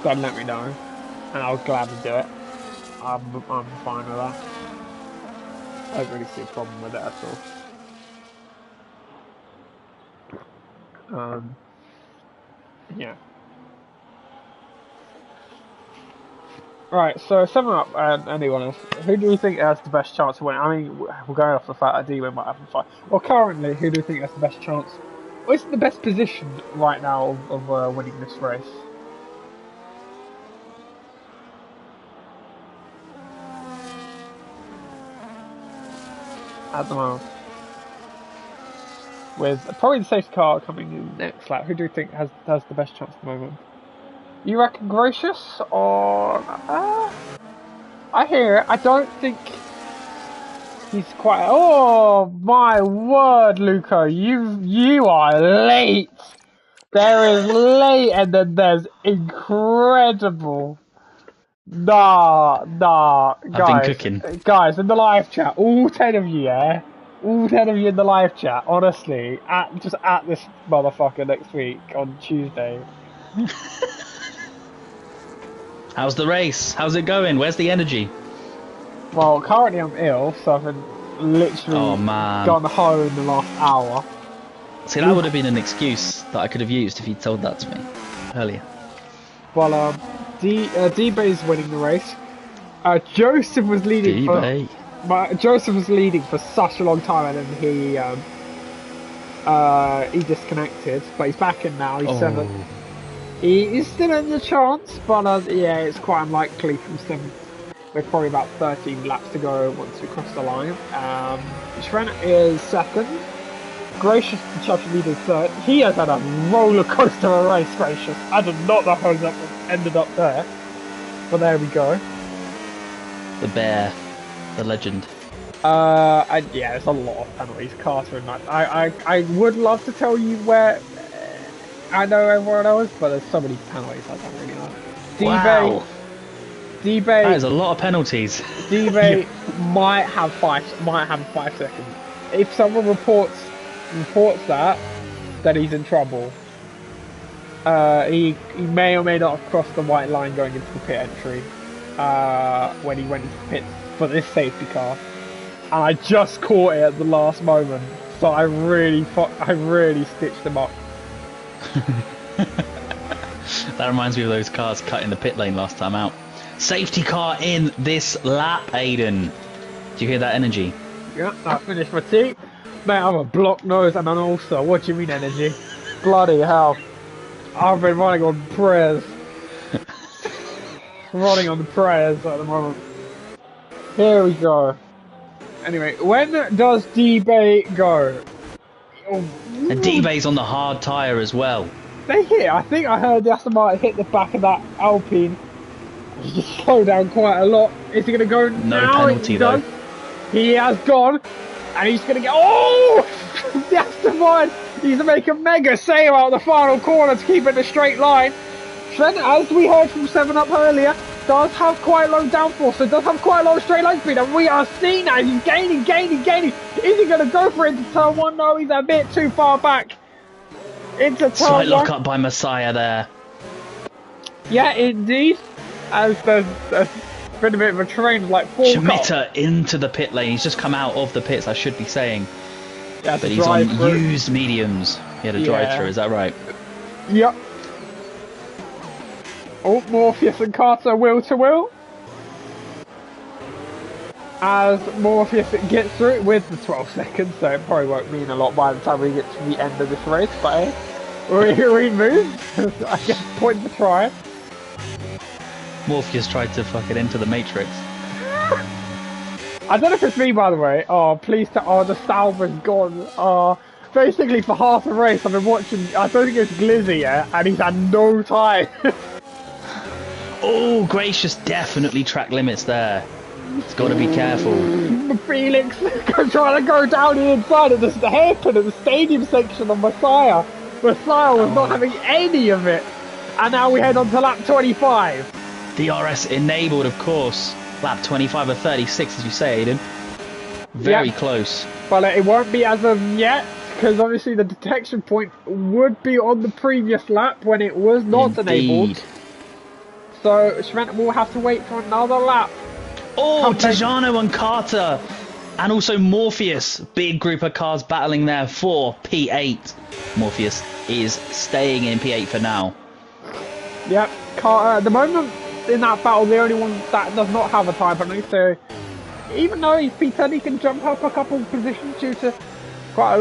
then let me know, and I'll gladly do it. I'm fine with that. I don't really see a problem with it at all. Yeah. Right, so 7 up, and anyone else, who do you think has the best chance of winning? I mean, we're going off the fact that D-Win might have a fight. Well, currently, who do you think has the best chance? What is the best position right now of winning this race? At the moment. With probably the safety car coming in next lap, who do you think has the best chance at the moment? You reckon Gracious or I hear it. I don't think he's quite. Oh my word, Luco! You are late. There is late, and then there's incredible. Nah, guys. I've been cooking. Guys, in the live chat, all 10 of you, yeah, all 10 of you in the live chat. Honestly, just at this motherfucker next week on Tuesday. How's the race? How's it going? Where's the energy? Well, currently I'm ill, so I've been literally gone home in the last hour. See, that would have been an excuse that I could have used if you'd told that to me earlier. Well, D-Bay's winning the race. Joseph was leading Joseph was leading for such a long time, and then he disconnected, but he's back in now. He's 7th. He's still in the chance, but yeah, it's quite unlikely from 7th. We're probably about 13 laps to go once we cross the line. Trent is 2nd. Gracious and Chuck leading 3rd. He has had a roller coaster of a race, Gracious. I did not know how that ended up there. But there we go. The bear. The legend. Yeah, there's a lot of penalties. Carter and I would love to tell you where I know everyone else, but there's so many penalties I don't really know. Wow. D-Bay. That is a lot of penalties. D-Bay might have 5 seconds. If someone reports that, then he's in trouble. He may or may not have crossed the white line going into the pit entry when he went into the pit for this safety car, and I just caught it at the last moment, so I really stitched him up. That reminds me of those cars cut in the pit lane last time out. Safety car in this lap, Aiden. Do you hear that energy? Yeah, I finished my tea. Mate, I'm a block nose and an ulcer. What do you mean energy? Bloody hell. I've been running on prayers. Running on the prayers at the moment. Here we go. Anyway, when does D-Bay go? And D-Bay's on the hard tyre as well. they hit. I think I heard the Aston Martin hit the back of that Alpine. He just slowed down quite a lot. Is he going to go No now? penalty though. He has gone, and he's going to get. Oh! The Aston Martin. He's to make a mega save out of the final corner to keep it in a straight line. Trent, as we heard from 7 Up earlier, does have quite low downforce, so does have quite low straight line speed, and we are seeing that he's gaining. Is he going to go for it into turn 1? No, he's a bit too far back. Into turn Slight 1. lock up by Messiah there. Yeah, indeed. As there's been a bit of a train, like 4 Schmitter into the pit lane. He's just come out of the pits, I should be saying. Yeah, but he's on used mediums. He had a drive-through, is that right? Yep. Oh, Morpheus and Carter wheel to wheel. As Morpheus gets through it with the 12 seconds, so it probably won't mean a lot by the time we get to the end of this race, but hey, we move. I guess point for try. Morpheus tried to fuck it into the Matrix. I don't know if it's me, by the way. Oh, please, the salve is gone. Basically, for half the race, I've been watching. I don't think it's Glizzy yet, and he's had no time. Oh, gracious, definitely track limits there. It's got to be careful. Felix trying to go down the inside of the hairpin at the stadium section on Messiah. Messiah was not having any of it. And now we head on to lap 25. DRS enabled, of course. Lap 25 or 36, as you say, Aiden. Very close. But it won't be as of yet, because obviously the detection point would be on the previous lap when it was not enabled. So Schmidt will have to wait for another lap. Oh, Tajano and Carter. And also Morpheus. Big group of cars battling there for P8. Morpheus is staying in P8 for now. Yep, Carter at the moment in that battle, the only one that does not have a type penalty, so even though he's P10, he can jump up a couple of positions due to quite a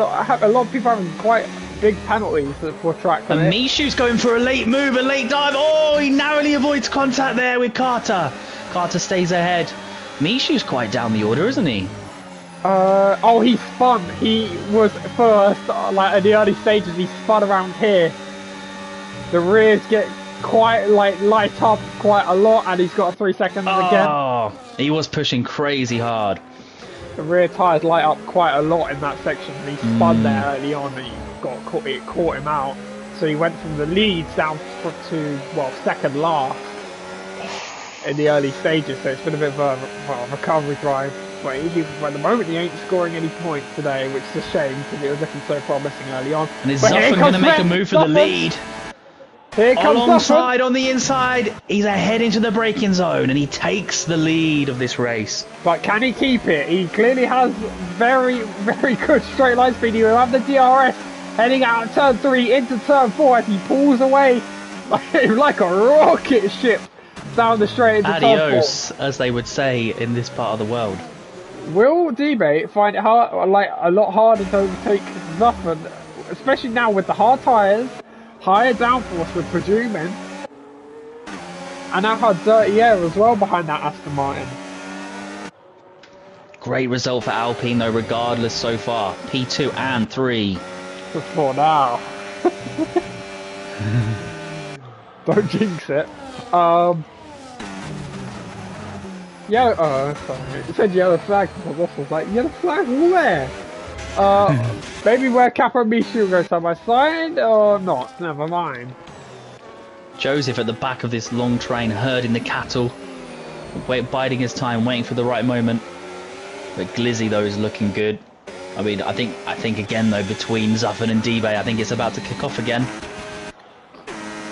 lot of people having quite big penalties for track. And Mishu's going for a late move, a late dive. Oh, he narrowly avoids contact there with Carter. Carter stays ahead. Mishu's quite down the order, isn't he? Oh, he spun. He was first, like at the early stages, he spun around here. The rears get quite light up quite a lot, and he's got 3 seconds again. Oh, he was pushing crazy hard. The rear tyres light up quite a lot in that section, and he spun there early on, and it caught him out. So he went from the leads down to second last in the early stages. So it's been a bit of a recovery drive. But at the moment, he ain't scoring any points today, which is a shame because it was looking so promising early on. And is Zuffin going to make a move for the lead? Here comes Alongside on the inside, he's ahead into the braking zone, and he takes the lead of this race. But can he keep it? He clearly has very, very good straight line speed. He will have the DRS heading out of turn 3 into turn 4 as he pulls away like a rocket ship down the straight into Adios, turn 4. as they would say in this part of the world. Will D-Bay find it hard, a lot harder to overtake Zuffin, especially now with the hard tyres? Higher downforce, we're presuming. And now had dirty air as well behind that Aston Martin. Great result for Alpine though, regardless so far. P2 and 3. For now. Don't jinx it. Sorry. It said yellow flag. I was like, yellow flag where? Maybe where Capo and Mishu go side by side, or not? Never mind. Joseph at the back of this long train, herding the cattle, biding his time, waiting for the right moment. But Glizzy though is looking good. I mean, I think again though, between Zuffin and D-Bay, I think it's about to kick off again.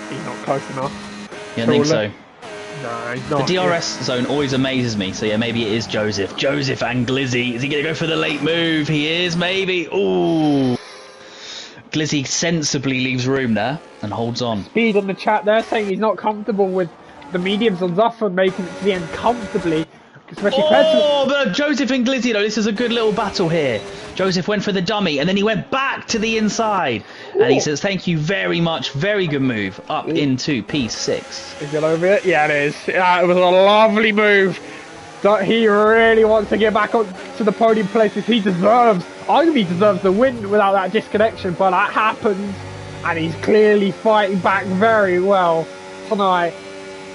He's not close enough. You don't think so? No, he's not. The DRS zone always amazes me, so yeah, maybe it is Joseph. Joseph and Glizzy. Is he going to go for the late move? He is, maybe. Ooh. Glizzy sensibly leaves room there and holds on. Speed in the chat there saying he's not comfortable with the mediums on Zuffin making it to the end comfortably. But Joseph and Glizzy, though, this is a good little battle here. Joseph went for the dummy, and then he went back to the inside. Ooh. And he says, thank you very much. Very good move. Up into P6. Is it over it? Yeah, it is. It was a lovely move. He really wants to get back on to the podium places he deserves. Arguably deserves the win without that disconnection, but that happens. and he's clearly fighting back very well tonight.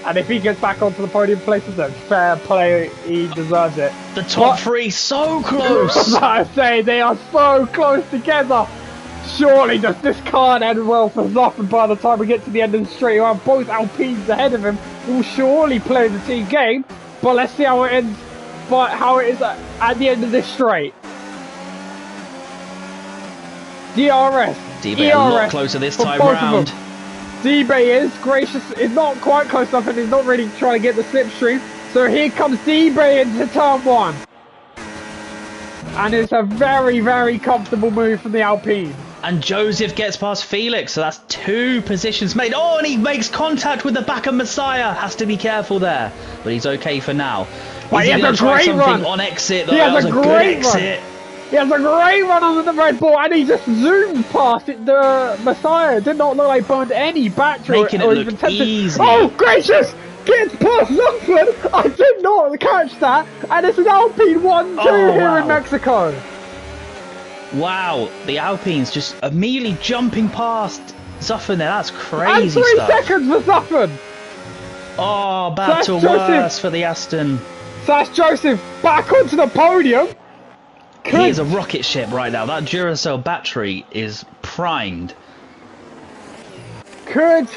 And if he gets back onto the podium places, then fair play, he deserves it. The top three so close. I say they are so close together. Surely this can't end well for Zoffen by the time we get to the end of the straight. We'll have both Alpines ahead of him. We'll surely play the team game, but let's see how it ends. But how it is at the end of this straight. DRS. DB a lot closer this time round. D-Bay is gracious, is not quite close enough and is not really trying to get the slipstream. So here comes D-Bay into turn 1. And it's a very, very comfortable move from the Alpine. And Joseph gets past Felix, so that's 2 positions made. Oh, and he makes contact with the back of Messiah. Has to be careful there, but he's okay for now. But he has a great run on exit. Though. He has a great good exit. He has a great run on the Red Bull, and he just zoomed past it. The Messiah did not look like burned any battery. Making it look easy. Oh, gracious! Gets past Zuffman! I did not catch that. And it's an Alpine 1-2 here in Mexico. Wow, the Alpines just immediately jumping past Zuffman there. That's crazy and 3 stuff. seconds for Zuffman. Oh, battle worse for the Aston. So that's Joseph back onto the podium. He is a rocket ship right now. That Duracell battery is primed. Could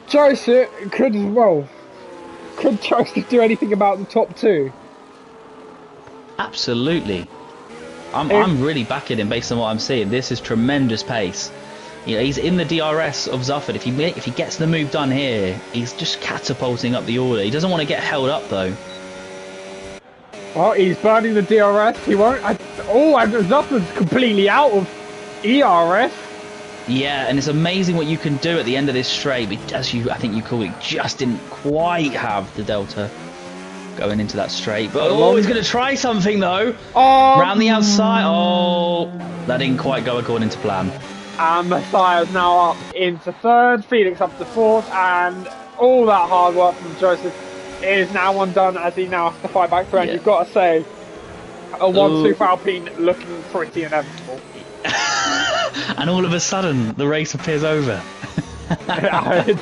Joseph do anything about the top 2? Absolutely. I'm really backing him based on what I'm seeing. This is tremendous pace. You know, he's in the DRS of Zufford. If he gets the move done here, he's just catapulting up the order. He doesn't want to get held up though. Oh, he's burning the DRS. He won't. And Zuffman's completely out of ERS. Yeah, and it's amazing what you can do at the end of this straight. But as I think you called it, just didn't quite have the delta going into that straight. But he's going to try something though. Round the outside. Oh, that didn't quite go according to plan. And Messiah's now up into 3rd, Felix up to 4th, and all that hard work from Joseph is now undone as he now has to fight back through. And you've got to say, a 1-2 for Alpine looking pretty inevitable. And all of a sudden, the race appears over. It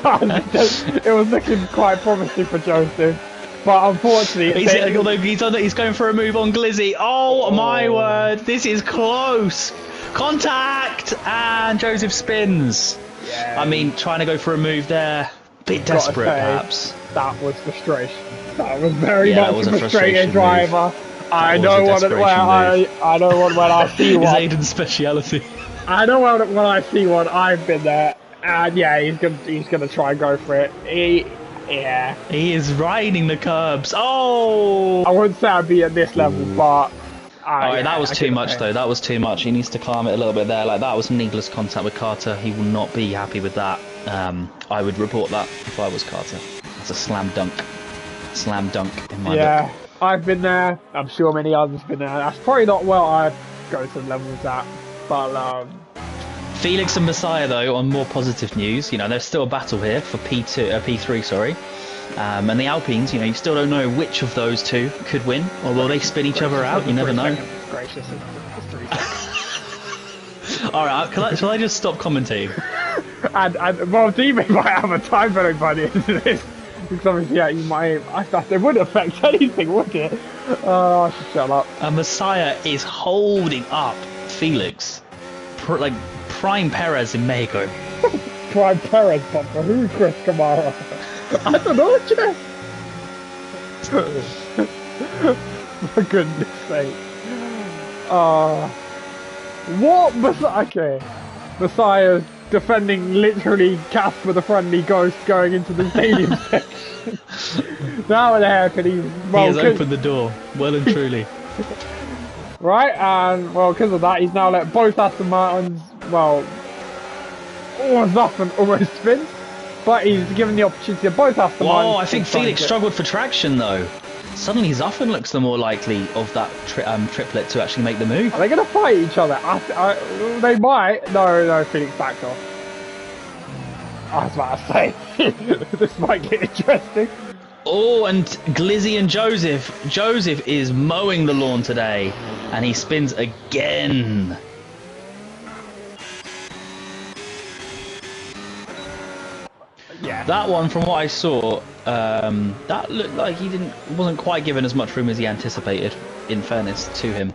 was looking quite promising for Joseph, but unfortunately, he's going for a move on Glizzy. Oh my word! This is close. Contact, and Joseph spins. Yeah. I mean, trying to go for a move there, bit desperate perhaps. That was frustration. That was very much a frustrating driver. I know when I see one. His Aiden's speciality. I know when I see one. I've been there, and yeah, he's gonna try and go for it. He is riding the curbs. Oh, I wouldn't say I'd be at this level, but. Alright, that was too much though. That was too much. He needs to calm it a little bit there. Like that was needless contact with Carter. He will not be happy with that. I would report that if I was Carter. It's a slam dunk. Slam dunk in my book. Yeah, I've been there. I'm sure many others have been there. That's probably not where I go to the level of that. But Felix and Messiah though, on more positive news, you know, there's still a battle here for P3, sorry. And the Alpines, you know, you still don't know which of those two could win, or will they spin each other out? You never know. Gracious, Alright, shall I just stop commentating? and well, D-Bay might have a time penalty by the end of this. Because obviously, yeah, you might. I thought it wouldn't affect anything, would it? I should shut up. And Messiah is holding up Felix. Like Prime Perez in Mexico. Prime Perez, but for who, Chris Kamara? I don't know, Jeff. For goodness sake. What Messiah? Okay. Messiah's defending literally Casper the Friendly Ghost going into the stadium section. Now the hell could he... Well, he has opened the door, well and truly. Right, and well, because of that, he's now let both Aston Martins, well, almost up and almost spin. But he's given the opportunity of both Aston Martins. Oh, I think Felix struggled for traction though. Suddenly Zuffen looks the more likely of that triplet to actually make the move. Are they going to fight each other? They might. No, Felix backed off. I was about to say, this might get interesting. Oh, and Glizzy and Joseph. Joseph is mowing the lawn today, and he spins again. That one, from what I saw, that looked like he wasn't quite given as much room as he anticipated. In fairness to him,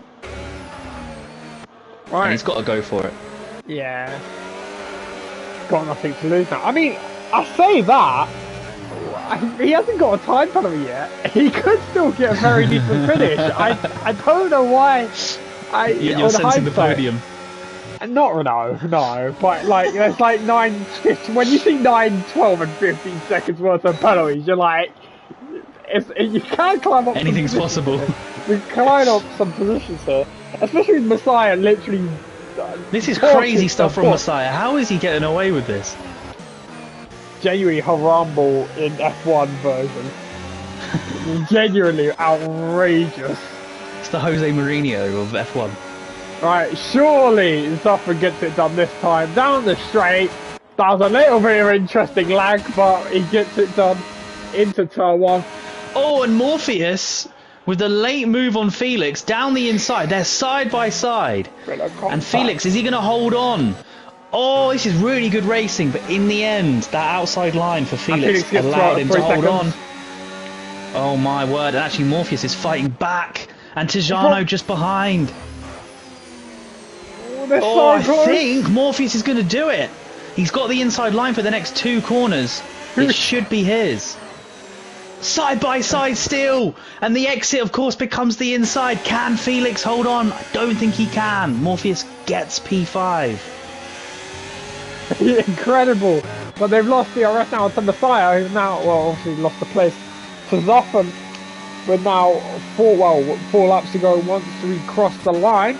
Right. and he's got to go for it. Yeah. Got nothing to lose now. I mean, I say that. He hasn't got a time penalty yet. He could still get a very decent finish. I don't know why. You're sensing the podium. Not no, but like there's like 9, 15, when you see 9, 12 and 15 seconds worth of penalties, you're like, you can climb up. Anything's possible. You can climb up some positions here, especially with Messiah literally. This is crazy stuff from Messiah. How is he getting away with this? Genuinely horrible in F1 version. Genuinely outrageous. It's the Jose Mourinho of F1. Right, surely Zuffman gets it done this time. Down the straight. That was a little bit of interesting lag, but he gets it done into turn 1. Oh, and Morpheus with the late move on Felix down the inside. They're side by side. And Felix, is he going to hold on? Oh, this is really good racing, but in the end, that outside line for Felix allowed him to hold on. Oh my word, and actually Morpheus is fighting back, and Tajano just behind. Oh, I think Morpheus is going to do it. He's got the inside line for the next 2 corners. It should be his. Side by side still, and the exit of course becomes the inside. Can Felix hold on? I don't think he can. Morpheus gets P5. Incredible, but they've lost the DRS now to Messiah, who's now, well, obviously lost the place to Zoffen, with now 4 laps to go once we cross the line.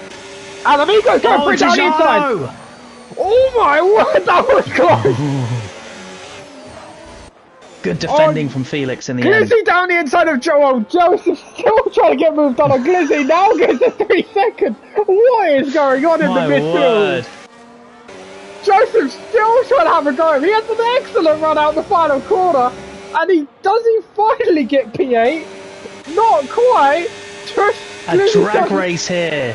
And Amigo's going for it down the inside. Oh my word, that was close. Good defending from Felix in the end. Glizzy down the inside of Joe. Joseph's still trying to get moved on Glizzy. Now gets to 3 seconds. What is going on in the midfield? Joseph's still trying to have a go. He has an excellent run out the final corner. And does he finally get P8? Not quite. Just a drag race here.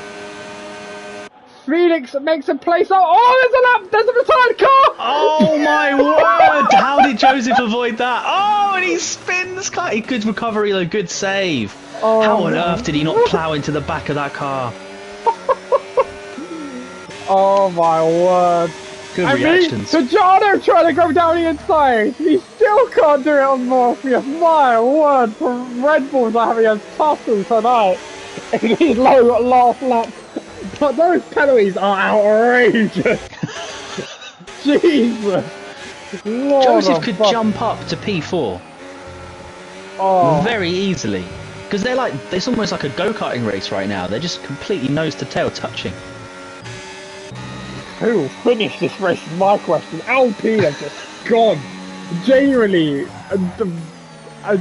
Felix makes a place up. Oh, there's a retired car! Oh my word! How did Joseph avoid that? Oh, and he spins. Good recovery though, good save. Oh, how on earth did he not plough into the back of that car? Oh my word. Good reactions. Tajano trying to go down the inside. He still can't do it on Morpheus. My word, Red Bulls are having a tussle tonight in these last lap. But those penalties are outrageous. Jesus. Lord, Joseph could jump up to P4 very easily. Because it's almost like a go-karting race right now. They're just completely nose to tail touching. Who will finish this race is my question. Alpine have just gone. Genuinely,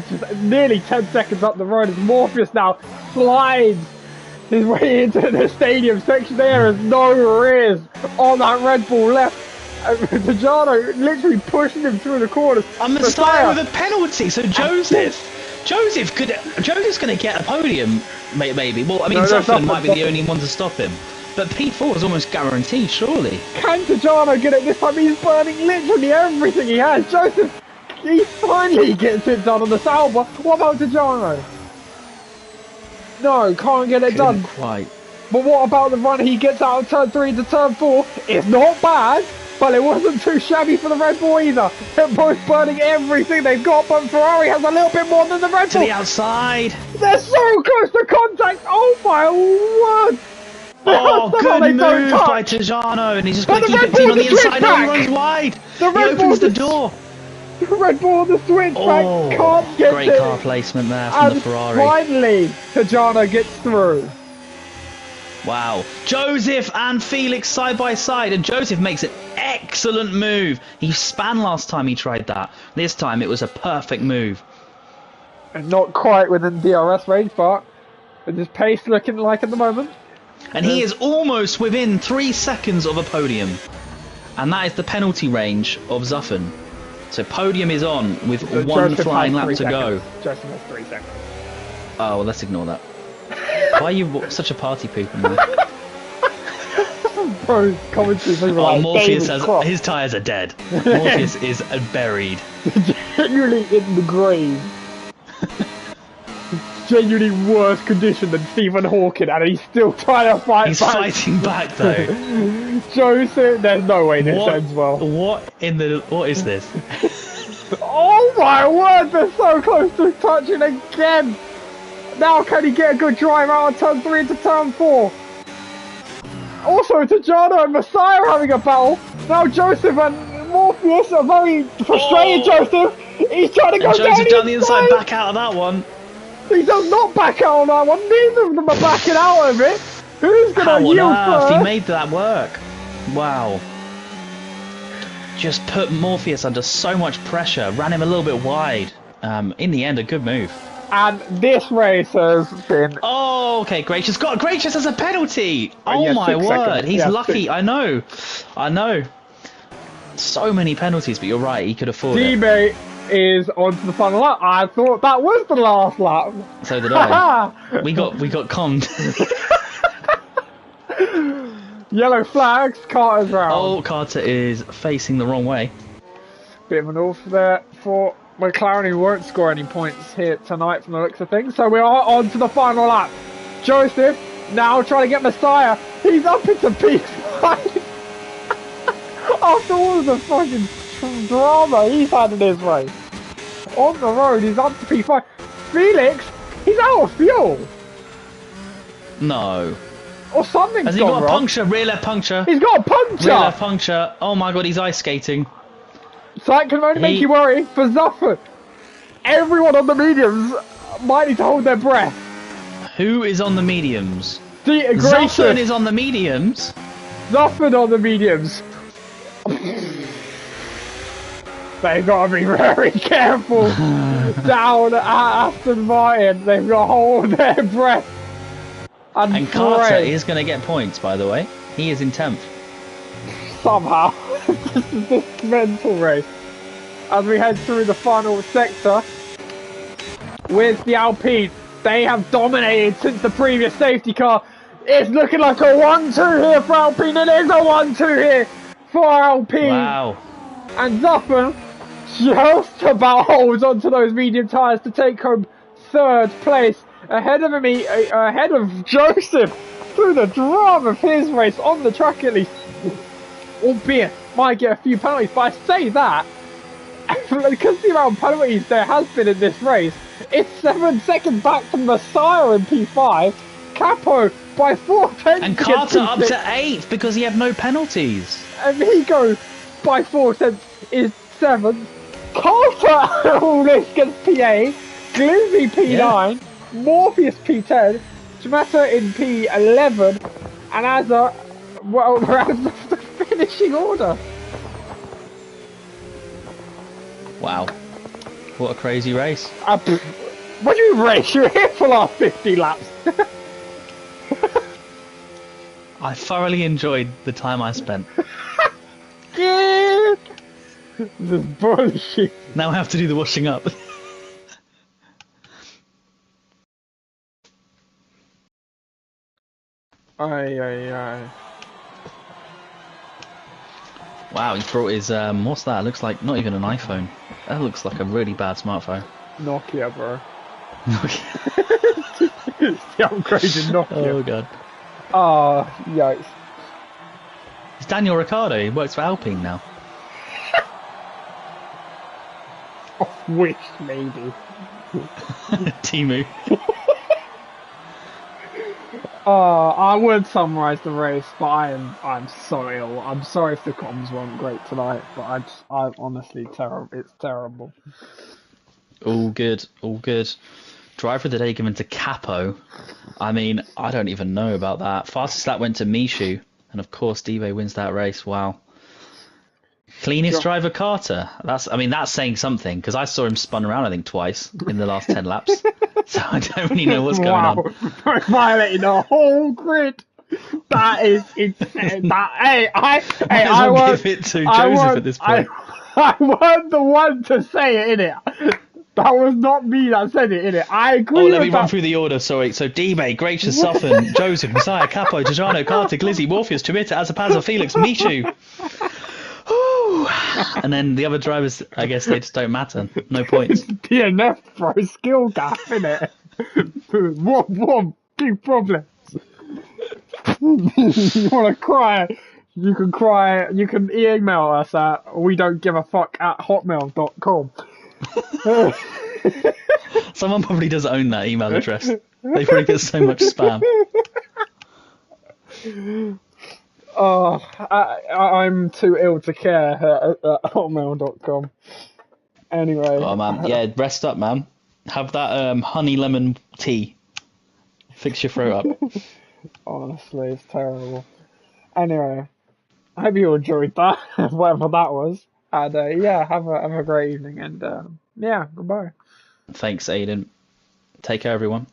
just nearly 10 seconds up the road as Morpheus now slides his way into the stadium section. There is no rears on that Red Bull left. Tajano literally pushing him through the corners. And Messiah with a penalty. So Joseph's going to get a podium, maybe. Well, I mean, Zuffman might be the only one to stop him. But P4 is almost guaranteed, surely. Can Tajano get it this time? He's burning literally everything he has. Joseph, he finally gets it done on the Sauber. What about Tajano? No, can't get it done. Quite. But what about the run he gets out of turn 3 to turn 4? It's not bad, but it wasn't too shabby for the Red Bull either. They're both burning everything they've got, but Ferrari has a little bit more than the Red Bull. To the outside. They're so close to contact. Oh my word. Oh, good move by Tajano, and he's just going to keep it clean on the inside. Now he runs wide. He opens the door. Red Bull on the switchback can't get great car placement there from the Ferrari. Finally, Tajano gets through. Wow. Joseph and Felix side by side, and Joseph makes an excellent move. He span last time he tried that. This time it was a perfect move. And not quite within DRS range, but with his pace looking like at the moment. And he is almost within 3 seconds of a podium. And that is the penalty range of Zuffen. So podium is on with one flying lap to go. Joseph has 3 seconds. Oh, well, let's ignore that. Why are you such a party pooper, man? Bro, commentary, they were Oh, like, Morpheus David has Cross, his tyres are dead. Morpheus is buried. genuinely in the grave. Genuinely worse condition than Stephen Hawking, and he's still trying to fight He's back. fighting back though. Joseph, there's no way this What? ends well. What is this? Oh my word, they're so close to touching again. Now can he get a good drive out of turn 3 into turn 4? Also, Tajano and Messiah are having a battle. Now Joseph and Morpheus are very frustrated. Joseph, he's trying to go Joseph down the inside, inside. back out of that one. He does not back out on that one. Neither of them are backing out of it. Who's How going to on yield earth first? he made that work? Wow. Just put Morpheus under so much pressure. Ran him a little bit wide. In the end, a good move. And this race has been... Oh, okay. Gracious has a penalty. Oh yeah, my 6 word. seconds. He's Yeah, lucky. 6. I know. So many penalties, but you're right. He could afford it. D-Mate is on to the final lap. I thought that was the last lap. So did I. we got conned. Yellow flags, Carter's round. Oh, Carter is facing the wrong way. Bit of an off there for McLaren, who won't score any points here tonight from the looks of things. So we are on to the final lap. Joseph now trying to get Messiah. He's up into P5. After all of the fucking drama he's had in his race. On the road, he's up to P5. Felix, he's out of fuel. No. Or something's Has he gone got a wrong. puncture? Rear left puncture. He's got a puncture. Rear left puncture. Oh my god, he's ice skating. So that can only make you worry for Zuffert. Everyone on the mediums might need to hold their breath. Who is on the mediums? Gracious. Zoffern is on the mediums. Zuffert on the mediums. They've got to be very careful down at Aston Martin. They've got to hold their breath. And Carter is going to get points, by the way. He is in 10th. Somehow. this mental race. As we head through the final sector with the Alpine. They have dominated since the previous safety car. It's looking like a 1-2 here for Alpine. It is a 1-2 here for Alpine. Wow. And Zuffman just about holds onto those medium tyres to take home 3rd place ahead of Joseph through the drama of his race on the track at least. Albeit might get a few penalties, but I say that because the amount of penalties there has been in this race, it's 7 seconds back from Messiah in P5, Capo by 4 tenths. And Carter up to 8th because he had no penalties. Amigo by 4 tenths is 7th. Carter all this gets P8, Glizzy P9, Morpheus P10, Schmatter in P11, and Azza, well, rounds off the finishing order. Wow. What a crazy race. What do you race? You're here for the last 50 laps. I thoroughly enjoyed the time I spent. Yeah. This is bullshit. Now I have to do the washing up. Aye. Wow, he brought his, what's that? It looks like not even an iPhone. That looks like a really bad smartphone. Nokia, bro. It's the upgraded Nokia. Oh god. Oh, yikes. It's Daniel Ricciardo, he works for Alpine now. Wish, maybe. Timu. I would summarise the race, but I'm so ill. I'm sorry if the comms weren't great tonight, but I'm honestly terrible. It's terrible. All good. Driver of the day given to Capo. I mean, I don't even know about that. Fastest lap went to Mishu, and of course Dive wins that race. Wow. Cleanest driver Carter. That's saying something because I saw him spun around I think twice in the last 10 laps. So I don't really know what's going on. Violating the whole grid. That is insane. I won't give it to Joseph at this point. I weren't the one to say it, innit? That was not me that said it, innit? I agree Oh, with let me that. run through the order. Sorry. So D-Bay, Gracious, Soften, Joseph, Messiah, Capo, Tajano, Carter, Glizzy, Morpheus, Chimita, Azapaza, Felix, Michu. Woo! And then the other drivers, I guess they just don't matter. No points. DNF, bro. Skill gap, innit? What big problem. You want to cry? You can cry. You can email us at we don't give a fuck at hotmail.com. Someone probably does own that email address. They probably get so much spam. Oh, I'm too ill to care at hotmail.com. Anyway. Oh man, yeah, rest up, man. Have that honey lemon tea. Fix your throat up. Honestly, it's terrible. Anyway, I hope you enjoyed that, whatever that was. And yeah, have a great evening. And yeah, goodbye. Thanks, Aiden. Take care, everyone.